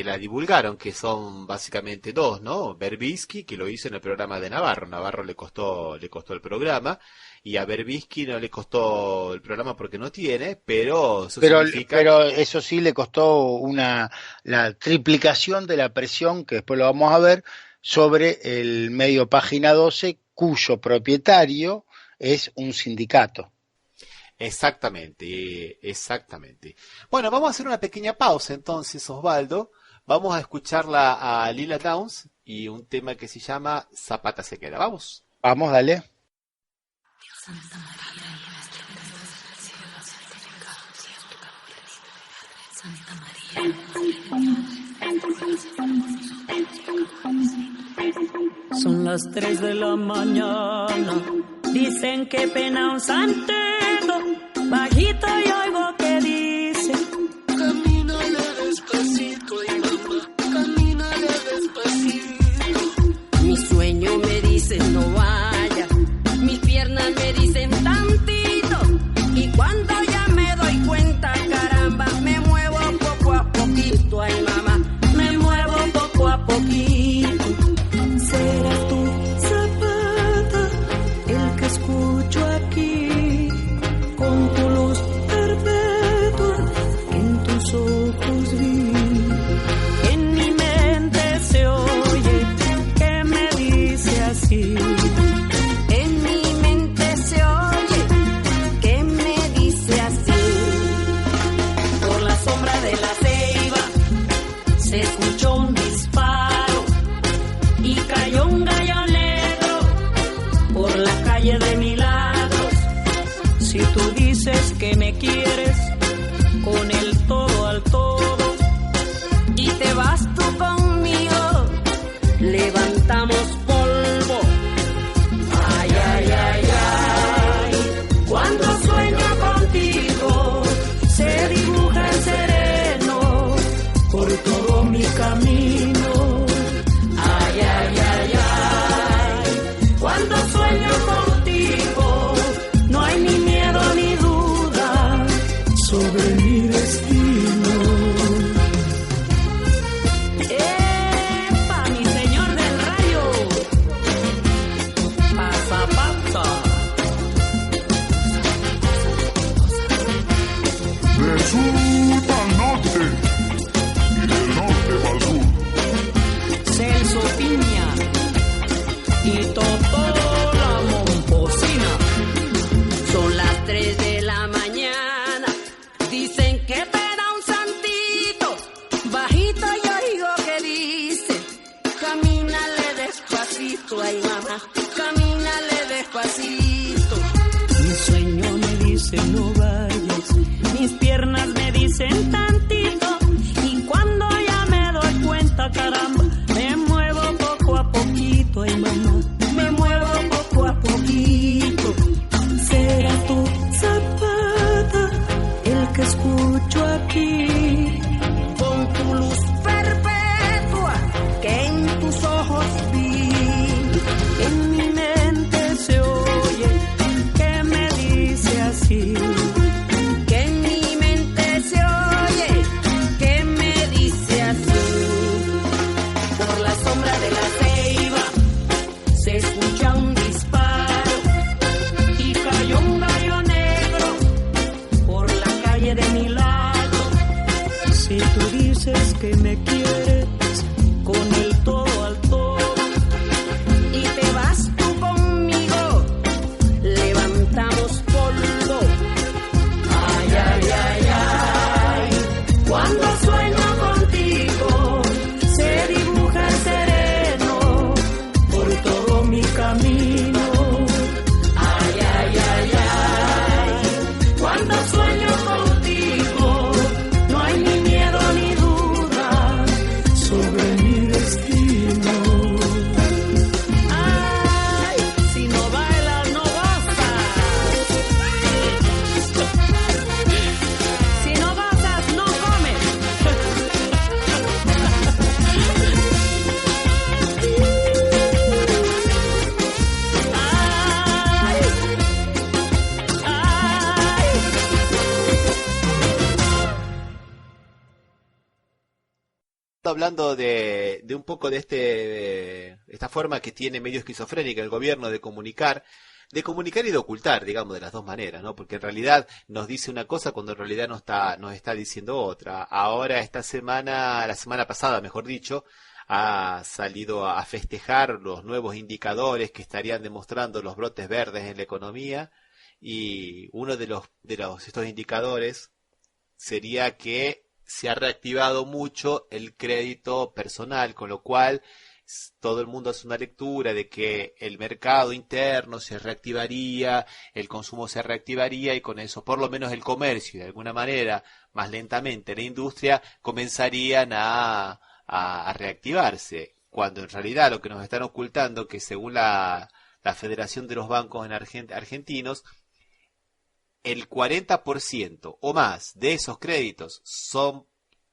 Speaker 1: la divulgaron, que son básicamente dos, ¿no? Berbisky, que lo hizo en el programa de Navarro. Navarro le costó el programa, y a Berbisky no le costó el programa porque no tiene, pero eso
Speaker 2: sí le costó la triplicación de la presión, que después lo vamos a ver, sobre el medio Página 12, cuyo propietario es un sindicato.
Speaker 1: Exactamente. Bueno, vamos a hacer una pequeña pausa entonces, Osvaldo. Vamos a escucharla a Lila Downs y un tema que se llama Zapata se queda. Vamos.
Speaker 2: Vamos, dale.
Speaker 8: Son las 3 de la mañana. Dicen que pena un santero. Bajito yo oigo que dice: camínale despacito, y mamá, camínale despacito. Mi sueño me dice no vaya, mis piernas me dicen tantito, y cuando ya me doy cuenta, caramba, me muevo poco a poquito, ay mamá, me muevo poco a poquito. Serás tú, Zapata, el que escucho aquí, con tu luz perpetua en tus ojos vi. En mi mente se oye que me dice así. En mi mente se oye que me dice así. Por la sombra de la ceiba se escuchó un disparo y cayó un gallo negro por la calle de Milagros. Si tú dices que me quieres con el todo al todo y te vas tú conmigo, levantamos polvo. Ay, ay, ay, ay, cuando sueño contigo se dibuja el sereno por todo mi camino. Ay, ay, ay, ay, cuando sueño contigo no hay ni miedo ni duda sobre mi destino. ¡Epa, mi señor del rayo! Pasa, pasa.
Speaker 9: Del sur al norte y del norte al sur.
Speaker 8: Celso Piña y Totó la Momposina. Son las 3 de la mañana. Dicen que pena un santito. Bajito yo oigo que dice: camínale despacito, ay mamá, camínale despacito. Mi sueño me dice no vayas, mis piernas me dicen tantito y cuando ya me doy cuenta, caramba, me muevo poco a poquito, ay mamá, me muevo poco a poquito. Será tu Zapata el que escucho aquí, con tu luz perpetua que en tus ojos vi. En mi mente se oye que me dice así, que en mi mente se oye que me dice así. Por la sombra de la ceiba se escucha un disparo y cayó un gallo negro por la calle de mi lado. Si tú dices que me quieres con el todo al todo y te vas tú conmigo, levantamos polvo. Ay, ay, ay, ay, cuando sueño contigo se dibuja el sereno por todo mi camino. Ay, ay, ay, ay, cuando sueño contigo no hay ni miedo ni duda sobre mi destino. Ay, si no bailas no gozas, si no gozas no comes.
Speaker 1: Hablando de un poco de esta forma que tiene medio esquizofrénica el gobierno de comunicar y de ocultar, digamos, de las dos maneras, ¿no? Porque en realidad nos dice una cosa cuando en realidad nos está diciendo otra. Ahora esta semana, la semana pasada, mejor dicho, ha salido a festejar los nuevos indicadores que estarían demostrando los brotes verdes en la economía, y uno de estos indicadores sería que se ha reactivado mucho el crédito personal, con lo cual todo el mundo hace una lectura de que el mercado interno se reactivaría, el consumo se reactivaría, y con eso por lo menos el comercio y de alguna manera más lentamente la industria comenzarían a reactivarse, cuando en realidad lo que nos están ocultando, que según la Federación de los Bancos Argentinos, el 40% o más de esos créditos son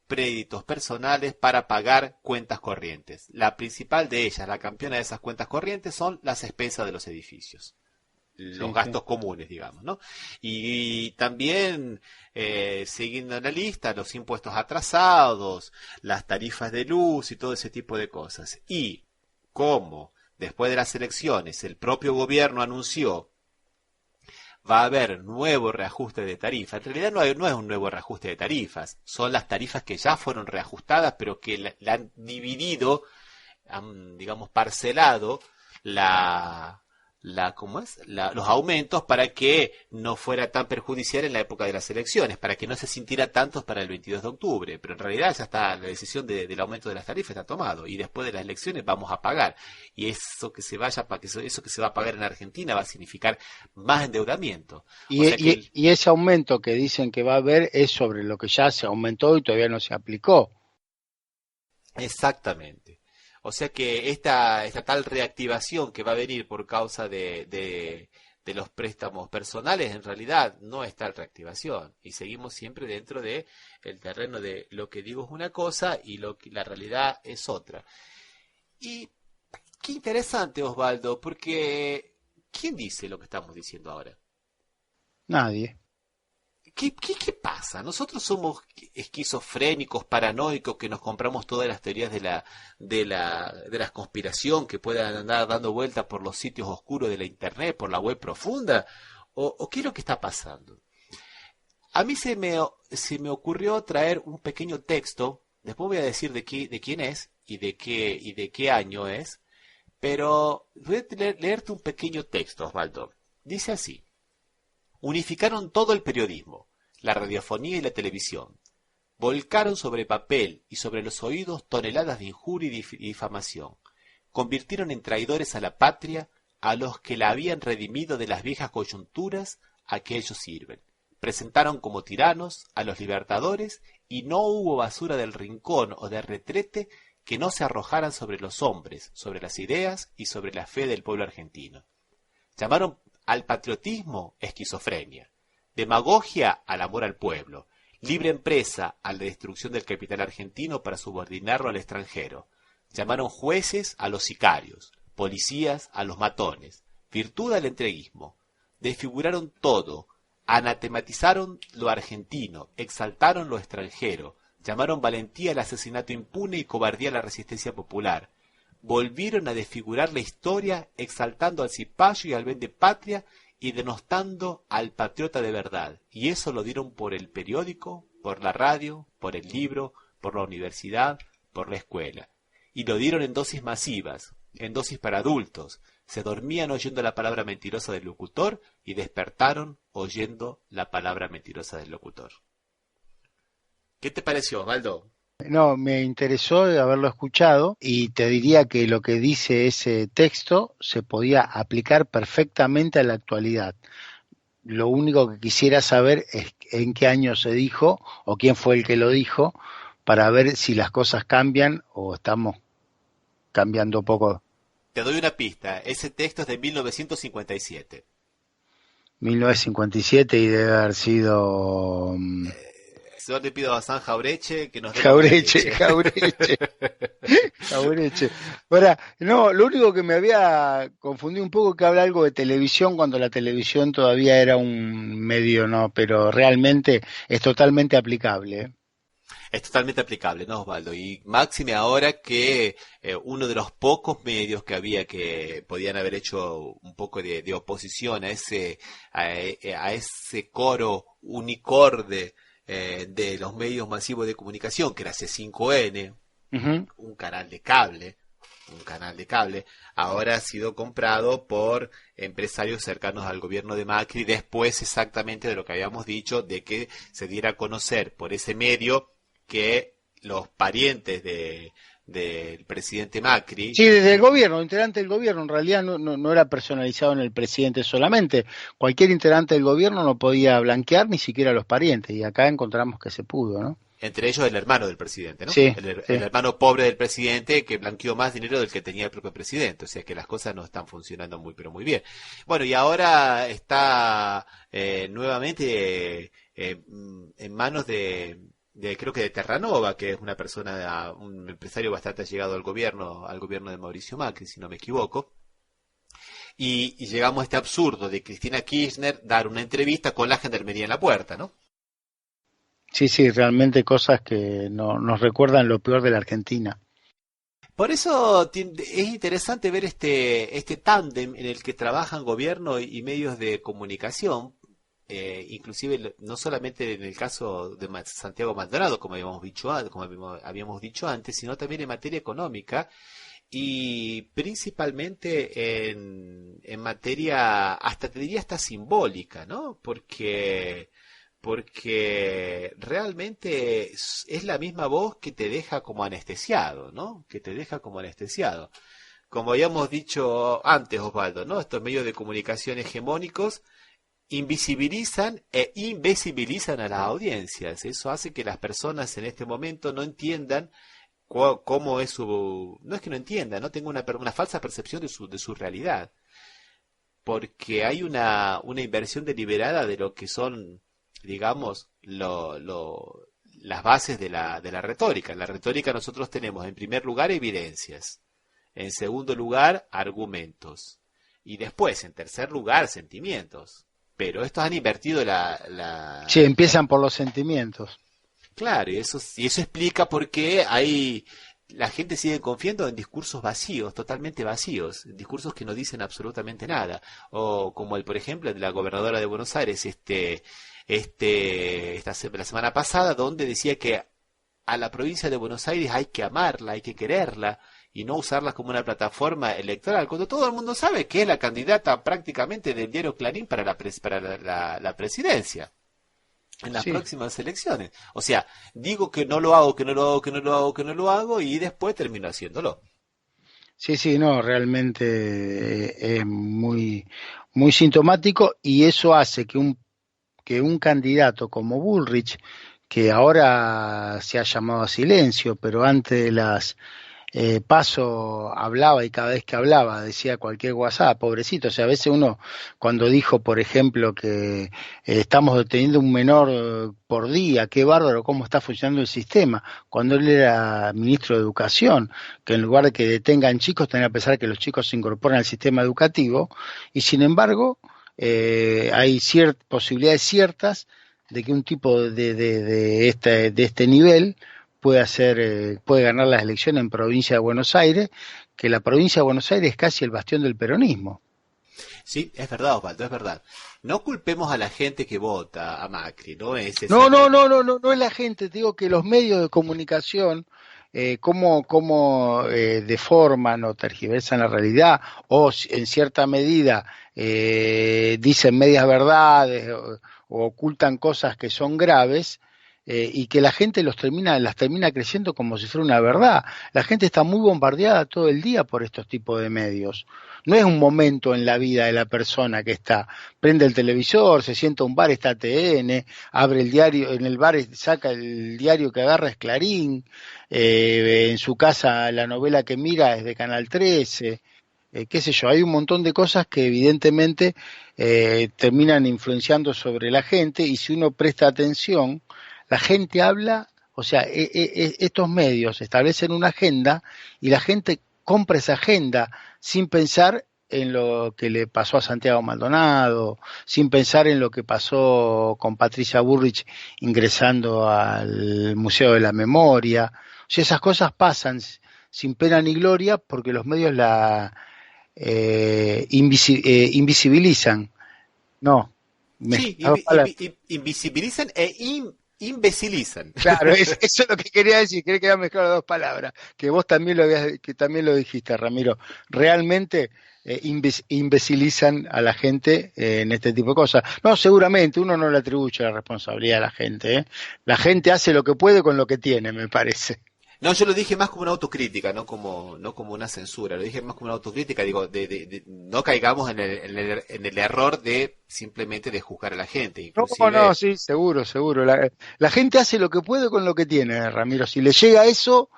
Speaker 1: créditos personales para pagar cuentas corrientes. La principal de ellas, la campeona de esas cuentas corrientes, son las expensas de los edificios, los gastos comunes, digamos, ¿no? Y también, siguiendo en la lista, los impuestos atrasados, las tarifas de luz y todo ese tipo de cosas. Y como después de las elecciones el propio gobierno anunció va a haber nuevo reajuste de tarifas. En realidad no es un nuevo reajuste de tarifas, son las tarifas que ya fueron reajustadas, pero que la han dividido, han, digamos, parcelado los aumentos para que no fuera tan perjudicial en la época de las elecciones, para que no se sintiera tantos para el 22 de octubre. Pero en realidad ya está, la decisión del aumento de las tarifas está tomado, y después de las elecciones vamos a pagar, y eso que se vaya, eso que se va a pagar en Argentina va a significar más endeudamiento.
Speaker 2: Y ese aumento que dicen que va a haber es sobre lo que ya se aumentó y todavía no se aplicó.
Speaker 1: Exactamente. O sea que esta tal reactivación que va a venir por causa de los préstamos personales, en realidad no es tal reactivación, y seguimos siempre dentro de el terreno de lo que digo es una cosa y la realidad es otra. Y qué interesante, Osvaldo, porque ¿quién dice lo que estamos diciendo ahora?
Speaker 2: Nadie.
Speaker 1: ¿Qué pasa? Nosotros somos esquizofrénicos, paranoicos, que nos compramos todas las teorías de la conspiración que puedan andar dando vueltas por los sitios oscuros de la internet, por la web profunda, o qué es lo que está pasando. A mí se me ocurrió traer un pequeño texto, después voy a decir de quién es y de qué año es, pero voy a leerte un pequeño texto, Osvaldo. Dice así: unificaron todo el periodismo, la radiofonía y la televisión. Volcaron sobre papel y sobre los oídos toneladas de injuria y difamación. Convirtieron en traidores a la patria a los que la habían redimido de las viejas coyunturas a que ellos sirven. presentaron como tiranos a los libertadores y no hubo basura del rincón o de retrete que no se arrojaran sobre los hombres, sobre las ideas y sobre la fe del pueblo argentino. Llamaron al patriotismo esquizofrenia, demagogia al amor al pueblo, libre empresa a la destrucción del capital argentino para subordinarlo al extranjero. Llamaron jueces a los sicarios, policías a los matones, virtud al entreguismo. Desfiguraron todo, anatematizaron lo argentino, exaltaron lo extranjero, llamaron valentía al asesinato impune y cobardía a la resistencia popular. Volvieron a desfigurar la historia, exaltando al cipayo y al vendepatria y denostando al patriota de verdad. Y eso lo dieron por el periódico, por la radio, por el libro, por la universidad, por la escuela. Y lo dieron en dosis masivas, en dosis para adultos. Se dormían oyendo la palabra mentirosa del locutor y despertaron oyendo la palabra mentirosa del locutor. ¿Qué te pareció, Osvaldo?
Speaker 2: No, me interesó haberlo escuchado y te diría que lo que dice ese texto se podía aplicar perfectamente a la actualidad. Lo único que quisiera saber es en qué año se dijo o quién fue el que lo dijo para ver si las cosas cambian o estamos cambiando poco.
Speaker 1: Te doy una pista, ese texto es de 1957.
Speaker 2: 1957 y debe haber sido...
Speaker 1: Yo le pido a San Jaureche que nos dé
Speaker 2: Jaureche. Ahora, no, lo único que me había confundido un poco es que habla algo de televisión cuando la televisión todavía era un medio, no, pero realmente es totalmente aplicable, ¿eh?
Speaker 1: Es totalmente aplicable, ¿no, Osvaldo? Y máxime ahora que uno de los pocos medios que había que podían haber hecho un poco de oposición a ese coro unicorde de los medios masivos de comunicación, que era C5N, un canal de cable, ahora ha sido comprado por empresarios cercanos al gobierno de Macri, después exactamente de lo que habíamos dicho, de que se diera a conocer por ese medio que los parientes del presidente Macri...
Speaker 2: Sí, desde el gobierno, integrante del gobierno, en realidad no era personalizado en el presidente solamente, cualquier integrante del gobierno no podía blanquear ni siquiera a los parientes, y acá encontramos que se pudo, ¿no?
Speaker 1: Entre ellos el hermano del presidente, ¿no?
Speaker 2: Sí,
Speaker 1: el hermano pobre del presidente que blanqueó más dinero del que tenía el propio presidente, o sea que las cosas no están funcionando pero muy bien. Bueno, y ahora está nuevamente en manos creo que de Terranova, que es una persona, un empresario bastante allegado al gobierno de Mauricio Macri, si no me equivoco. Y llegamos a este absurdo de Cristina Kirchner dar una entrevista con la gendarmería en la puerta, ¿no?
Speaker 2: Sí, realmente cosas que nos recuerdan lo peor de la Argentina.
Speaker 1: Por eso es interesante ver este tándem en el que trabajan gobierno y medios de comunicación. Inclusive no solamente en el caso de Santiago Maldonado, como habíamos dicho antes, sino también en materia económica y principalmente en materia, hasta te diría hasta simbólica, ¿no? Porque realmente es la misma voz que te deja como anestesiado, ¿no? Como habíamos dicho antes, Osvaldo, ¿no? Estos medios de comunicación hegemónicos invisibilizan e invisibilizan a las audiencias. Eso hace que las personas en este momento no entiendan cómo es no es que no entiendan, no tengo una falsa percepción de su realidad, porque hay una inversión deliberada de lo que son, digamos, las bases de la retórica. En la retórica nosotros tenemos en primer lugar evidencias, en segundo lugar argumentos y después en tercer lugar sentimientos. Pero estos han invertido
Speaker 2: Sí, empiezan por los sentimientos.
Speaker 1: Claro, y eso explica por qué la gente sigue confiando en discursos vacíos, totalmente vacíos, discursos que no dicen absolutamente nada. O como por ejemplo, el de la gobernadora de Buenos Aires, la semana pasada, donde decía que a la provincia de Buenos Aires hay que amarla, hay que quererla, y no usarla como una plataforma electoral, cuando todo el mundo sabe que es la candidata prácticamente del diario Clarín para la presidencia en las próximas elecciones. O sea, digo que no lo hago y después termino haciéndolo.
Speaker 2: Sí, no, realmente es muy, muy sintomático y eso hace que que un candidato como Bullrich, que ahora se ha llamado a silencio, pero antes de las PASO hablaba, y cada vez que hablaba decía cualquier WhatsApp, pobrecito. O sea, a veces uno, cuando dijo, por ejemplo, que estamos deteniendo un menor por día, qué bárbaro cómo está funcionando el sistema, cuando él era ministro de Educación, que en lugar de que detengan chicos, tenía que pensar que los chicos se incorporan al sistema educativo, y sin embargo hay posibilidades ciertas de que un tipo de este nivel puede ganar las elecciones en provincia de Buenos Aires, que la provincia de Buenos Aires es casi el bastión del peronismo.
Speaker 1: Sí, es verdad, Osvaldo, es verdad. No culpemos a la gente que vota a Macri, no es esa.
Speaker 2: No es la gente, te digo que los medios de comunicación cómo deforman o tergiversan la realidad, o en cierta medida dicen medias verdades o ocultan cosas que son graves, y que la gente las termina creciendo como si fuera una verdad. La gente está muy bombardeada todo el día por estos tipos de medios. No es un momento en la vida de la persona que prende el televisor, se sienta a un bar, está TN, abre el diario, en el bar saca el diario que agarra es Clarín, en su casa la novela que mira es de Canal 13, qué sé yo, hay un montón de cosas que evidentemente terminan influenciando sobre la gente, y si uno presta atención, la gente habla, o sea, estos medios establecen una agenda y la gente compra esa agenda sin pensar en lo que le pasó a Santiago Maldonado, sin pensar en lo que pasó con Patricia Bullrich ingresando al Museo de la Memoria. O sea, esas cosas pasan sin pena ni gloria porque los medios la invisibilizan. No.
Speaker 1: Invisibilizan imbecilizan.
Speaker 2: Claro, eso es lo que quería decir, quería que mezclar las dos palabras, que vos también lo dijiste, Ramiro. Realmente imbecilizan a la gente en este tipo de cosas. No, seguramente uno no le atribuye la responsabilidad a la gente, ¿eh? La gente hace lo que puede con lo que tiene, me parece.
Speaker 1: No, yo lo dije más como una autocrítica, no como una censura. Lo dije más como una autocrítica. Digo, no caigamos en el error de simplemente de juzgar a la gente. Inclusive...
Speaker 2: No, sí, seguro. La gente hace lo que puede con lo que tiene, Ramiro. Si le llega eso,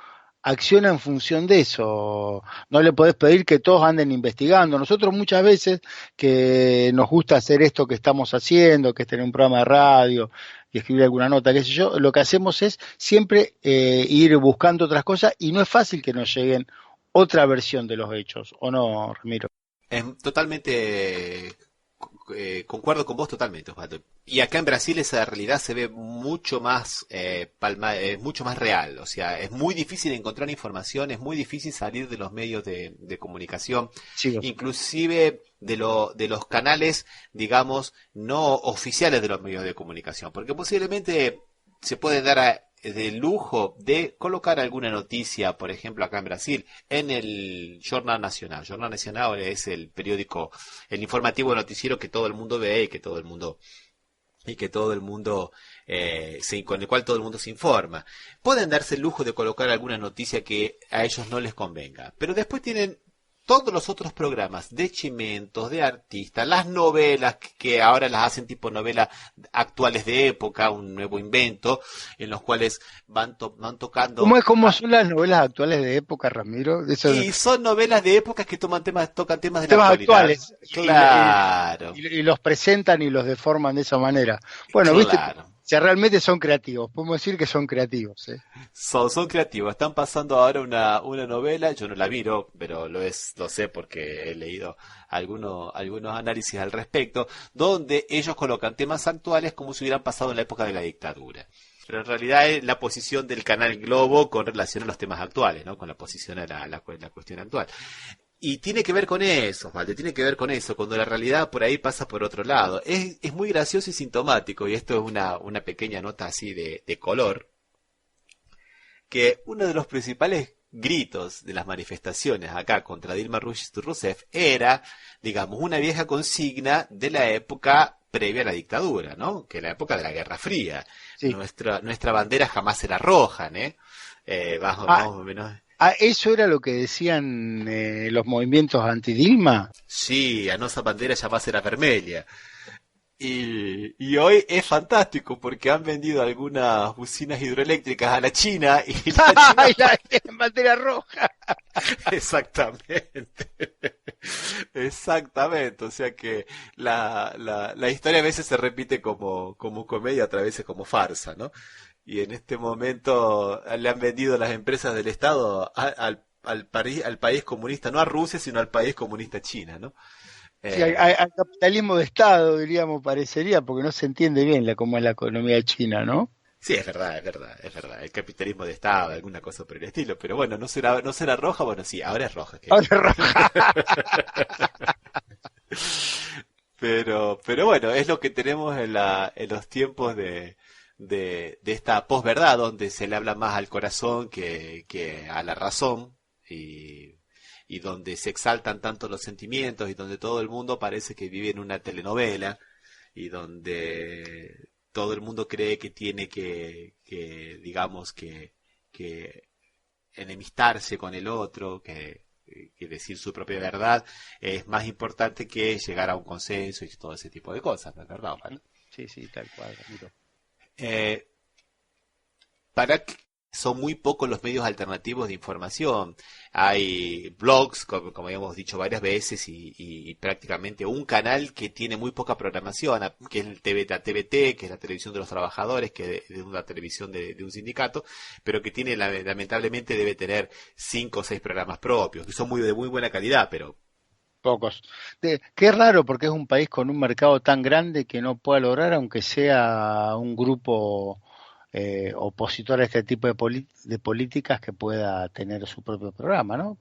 Speaker 2: acciona en función de eso. No le podés pedir que todos anden investigando. Nosotros muchas veces que nos gusta hacer esto que estamos haciendo, que es tener un programa de radio y escribir alguna nota, qué sé yo, lo que hacemos es siempre ir buscando otras cosas, y no es fácil que nos lleguen otra versión de los hechos, ¿o no, Ramiro?
Speaker 1: Totalmente concuerdo con vos totalmente, Osvaldo. Y acá en Brasil esa realidad se ve mucho más mucho más real. O sea, es muy difícil encontrar información, es muy difícil salir de los medios de comunicación, sí, inclusive de los canales, digamos, no oficiales de los medios de comunicación, porque posiblemente se puede dar de lujo de colocar alguna noticia, por ejemplo, acá en Brasil, en el Jornal Nacional. Jornal Nacional es el periódico, el informativo noticiero que todo el mundo ve y que todo el mundo con el cual todo el mundo se informa. Pueden darse el lujo de colocar alguna noticia que a ellos no les convenga, pero después tienen todos los otros programas de chimentos, de artistas, las novelas que ahora las hacen tipo novelas actuales de época, un nuevo invento, en los cuales van tocando...
Speaker 2: ¿Cómo son las novelas actuales de época, Ramiro?
Speaker 1: Y son novelas de época que tocan temas de la actualidad.
Speaker 2: Actuales.
Speaker 1: Claro.
Speaker 2: Y los presentan y los deforman de esa manera. Bueno,
Speaker 1: claro.
Speaker 2: ¿viste? O sea, realmente son creativos, podemos decir que son creativos.
Speaker 1: Son creativos, están pasando ahora una novela, yo no la miro, pero lo sé porque he leído algunos análisis al respecto, donde ellos colocan temas actuales como si hubieran pasado en la época de la dictadura. Pero en realidad es la posición del canal Globo con relación a los temas actuales, ¿no? Con la posición a la cuestión actual. Y tiene que ver con eso, Osvaldo, cuando la realidad por ahí pasa por otro lado. Es muy gracioso y sintomático, y esto es una pequeña nota así de color, que uno de los principales gritos de las manifestaciones acá contra Dilma Rousseff era, digamos, una vieja consigna de la época previa a la dictadura, ¿no? Que es la época de la Guerra Fría. Sí. Nuestra bandera jamás será roja, ¿eh? Más o menos...
Speaker 2: ¿Eso era lo que decían los movimientos anti-Dilma?
Speaker 1: Sí, a nuestra bandera jamás será vermelha. Y hoy es fantástico porque han vendido algunas usinas hidroeléctricas a la China y la China...
Speaker 2: y la en bandera roja.
Speaker 1: Exactamente. Exactamente. O sea que la historia a veces se repite como comedia, otras veces como farsa, ¿no? Y en este momento le han vendido las empresas del Estado al país comunista, no a Rusia, sino al país comunista China, ¿no?
Speaker 2: Sí, al capitalismo de Estado, diríamos, parecería, porque no se entiende bien cómo es la economía china, ¿no?
Speaker 1: Sí, es verdad. El capitalismo de Estado, alguna cosa por el estilo. Pero bueno, ¿no será roja? Bueno, sí, ahora es roja.
Speaker 2: Ahora es roja.
Speaker 1: Pero bueno, es lo que tenemos en los tiempos de esta posverdad, donde se le habla más al corazón que a la razón, y donde se exaltan tanto los sentimientos, y donde todo el mundo parece que vive en una telenovela, y donde todo el mundo cree que tiene que digamos, que enemistarse con el otro, que decir su propia verdad es más importante que llegar a un consenso y todo ese tipo de cosas, ¿no es verdad, Omar?
Speaker 2: Sí, tal cual, Ramiro.
Speaker 1: Son muy pocos los medios alternativos de información. Hay blogs, como habíamos dicho varias veces, y prácticamente un canal que tiene muy poca programación, que es la TVT, que es la televisión de los trabajadores, que es una televisión de un sindicato, pero que tiene, lamentablemente, debe tener 5 o 6 programas propios, que son de muy buena calidad, pero
Speaker 2: pocos. Qué raro, porque es un país con un mercado tan grande que no pueda lograr, aunque sea un grupo opositor a este tipo de políticas, que pueda tener su propio programa, ¿no?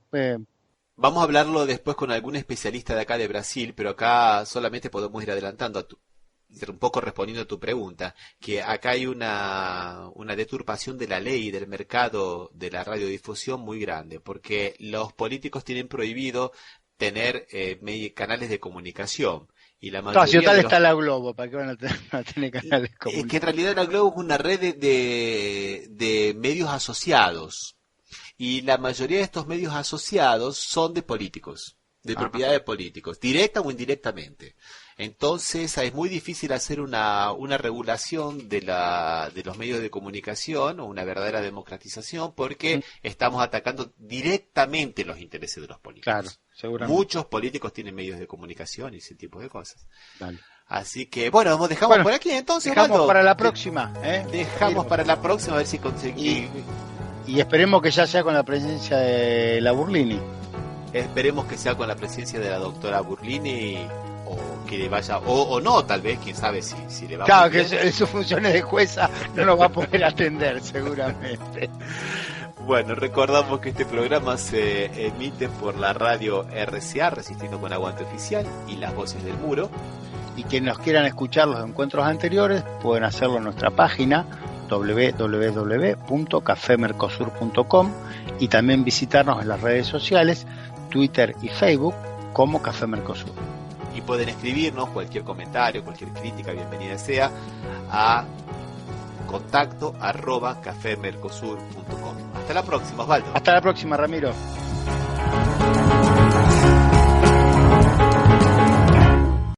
Speaker 1: Vamos a hablarlo después con algún especialista de acá de Brasil, pero acá solamente podemos ir adelantando un poco respondiendo a tu pregunta, que acá hay una deturpación de la ley y del mercado de la radiodifusión muy grande, porque los políticos tienen prohibido tener canales de comunicación. Y la mayoría
Speaker 2: si tal está la Globo, ¿para qué van a tener canales de comunicación?
Speaker 1: Es que en realidad la Globo es una red de medios asociados, y la mayoría de estos medios asociados son de políticos, de propiedad de políticos, directa o indirectamente. Entonces es muy difícil hacer una regulación de los medios de comunicación, o una verdadera democratización, porque estamos atacando directamente los intereses de los políticos.
Speaker 2: Claro, seguramente.
Speaker 1: Muchos políticos tienen medios de comunicación y ese tipo de cosas.
Speaker 2: Vale.
Speaker 1: Así que, bueno, dejamos por aquí entonces.
Speaker 2: Dejamos
Speaker 1: Osvaldo.
Speaker 2: para la próxima.
Speaker 1: Dejamos para la próxima, a ver si conseguimos.
Speaker 2: Y esperemos que ya sea con la presencia de la Burlini.
Speaker 1: Esperemos que sea con la presencia de la doctora Burlini, o que le vaya, o no, tal vez, quién sabe si le va
Speaker 2: claro,
Speaker 1: muy bien.
Speaker 2: que en sus funciones de jueza no nos va a poder atender, seguramente.
Speaker 1: Bueno, recordamos que este programa se emite por la radio RCA, Resistiendo con Aguante Oficial, y Las Voces del Muro.
Speaker 2: Y quienes nos quieran escuchar los encuentros anteriores pueden hacerlo en nuestra página www.cafemercosur.com, y también visitarnos en las redes sociales, Twitter y Facebook, como Café Mercosur.
Speaker 1: Y pueden escribirnos cualquier comentario, cualquier crítica, bienvenida sea, a contacto@cafemercosur.com. Hasta la próxima, Osvaldo.
Speaker 2: Hasta la próxima, Ramiro.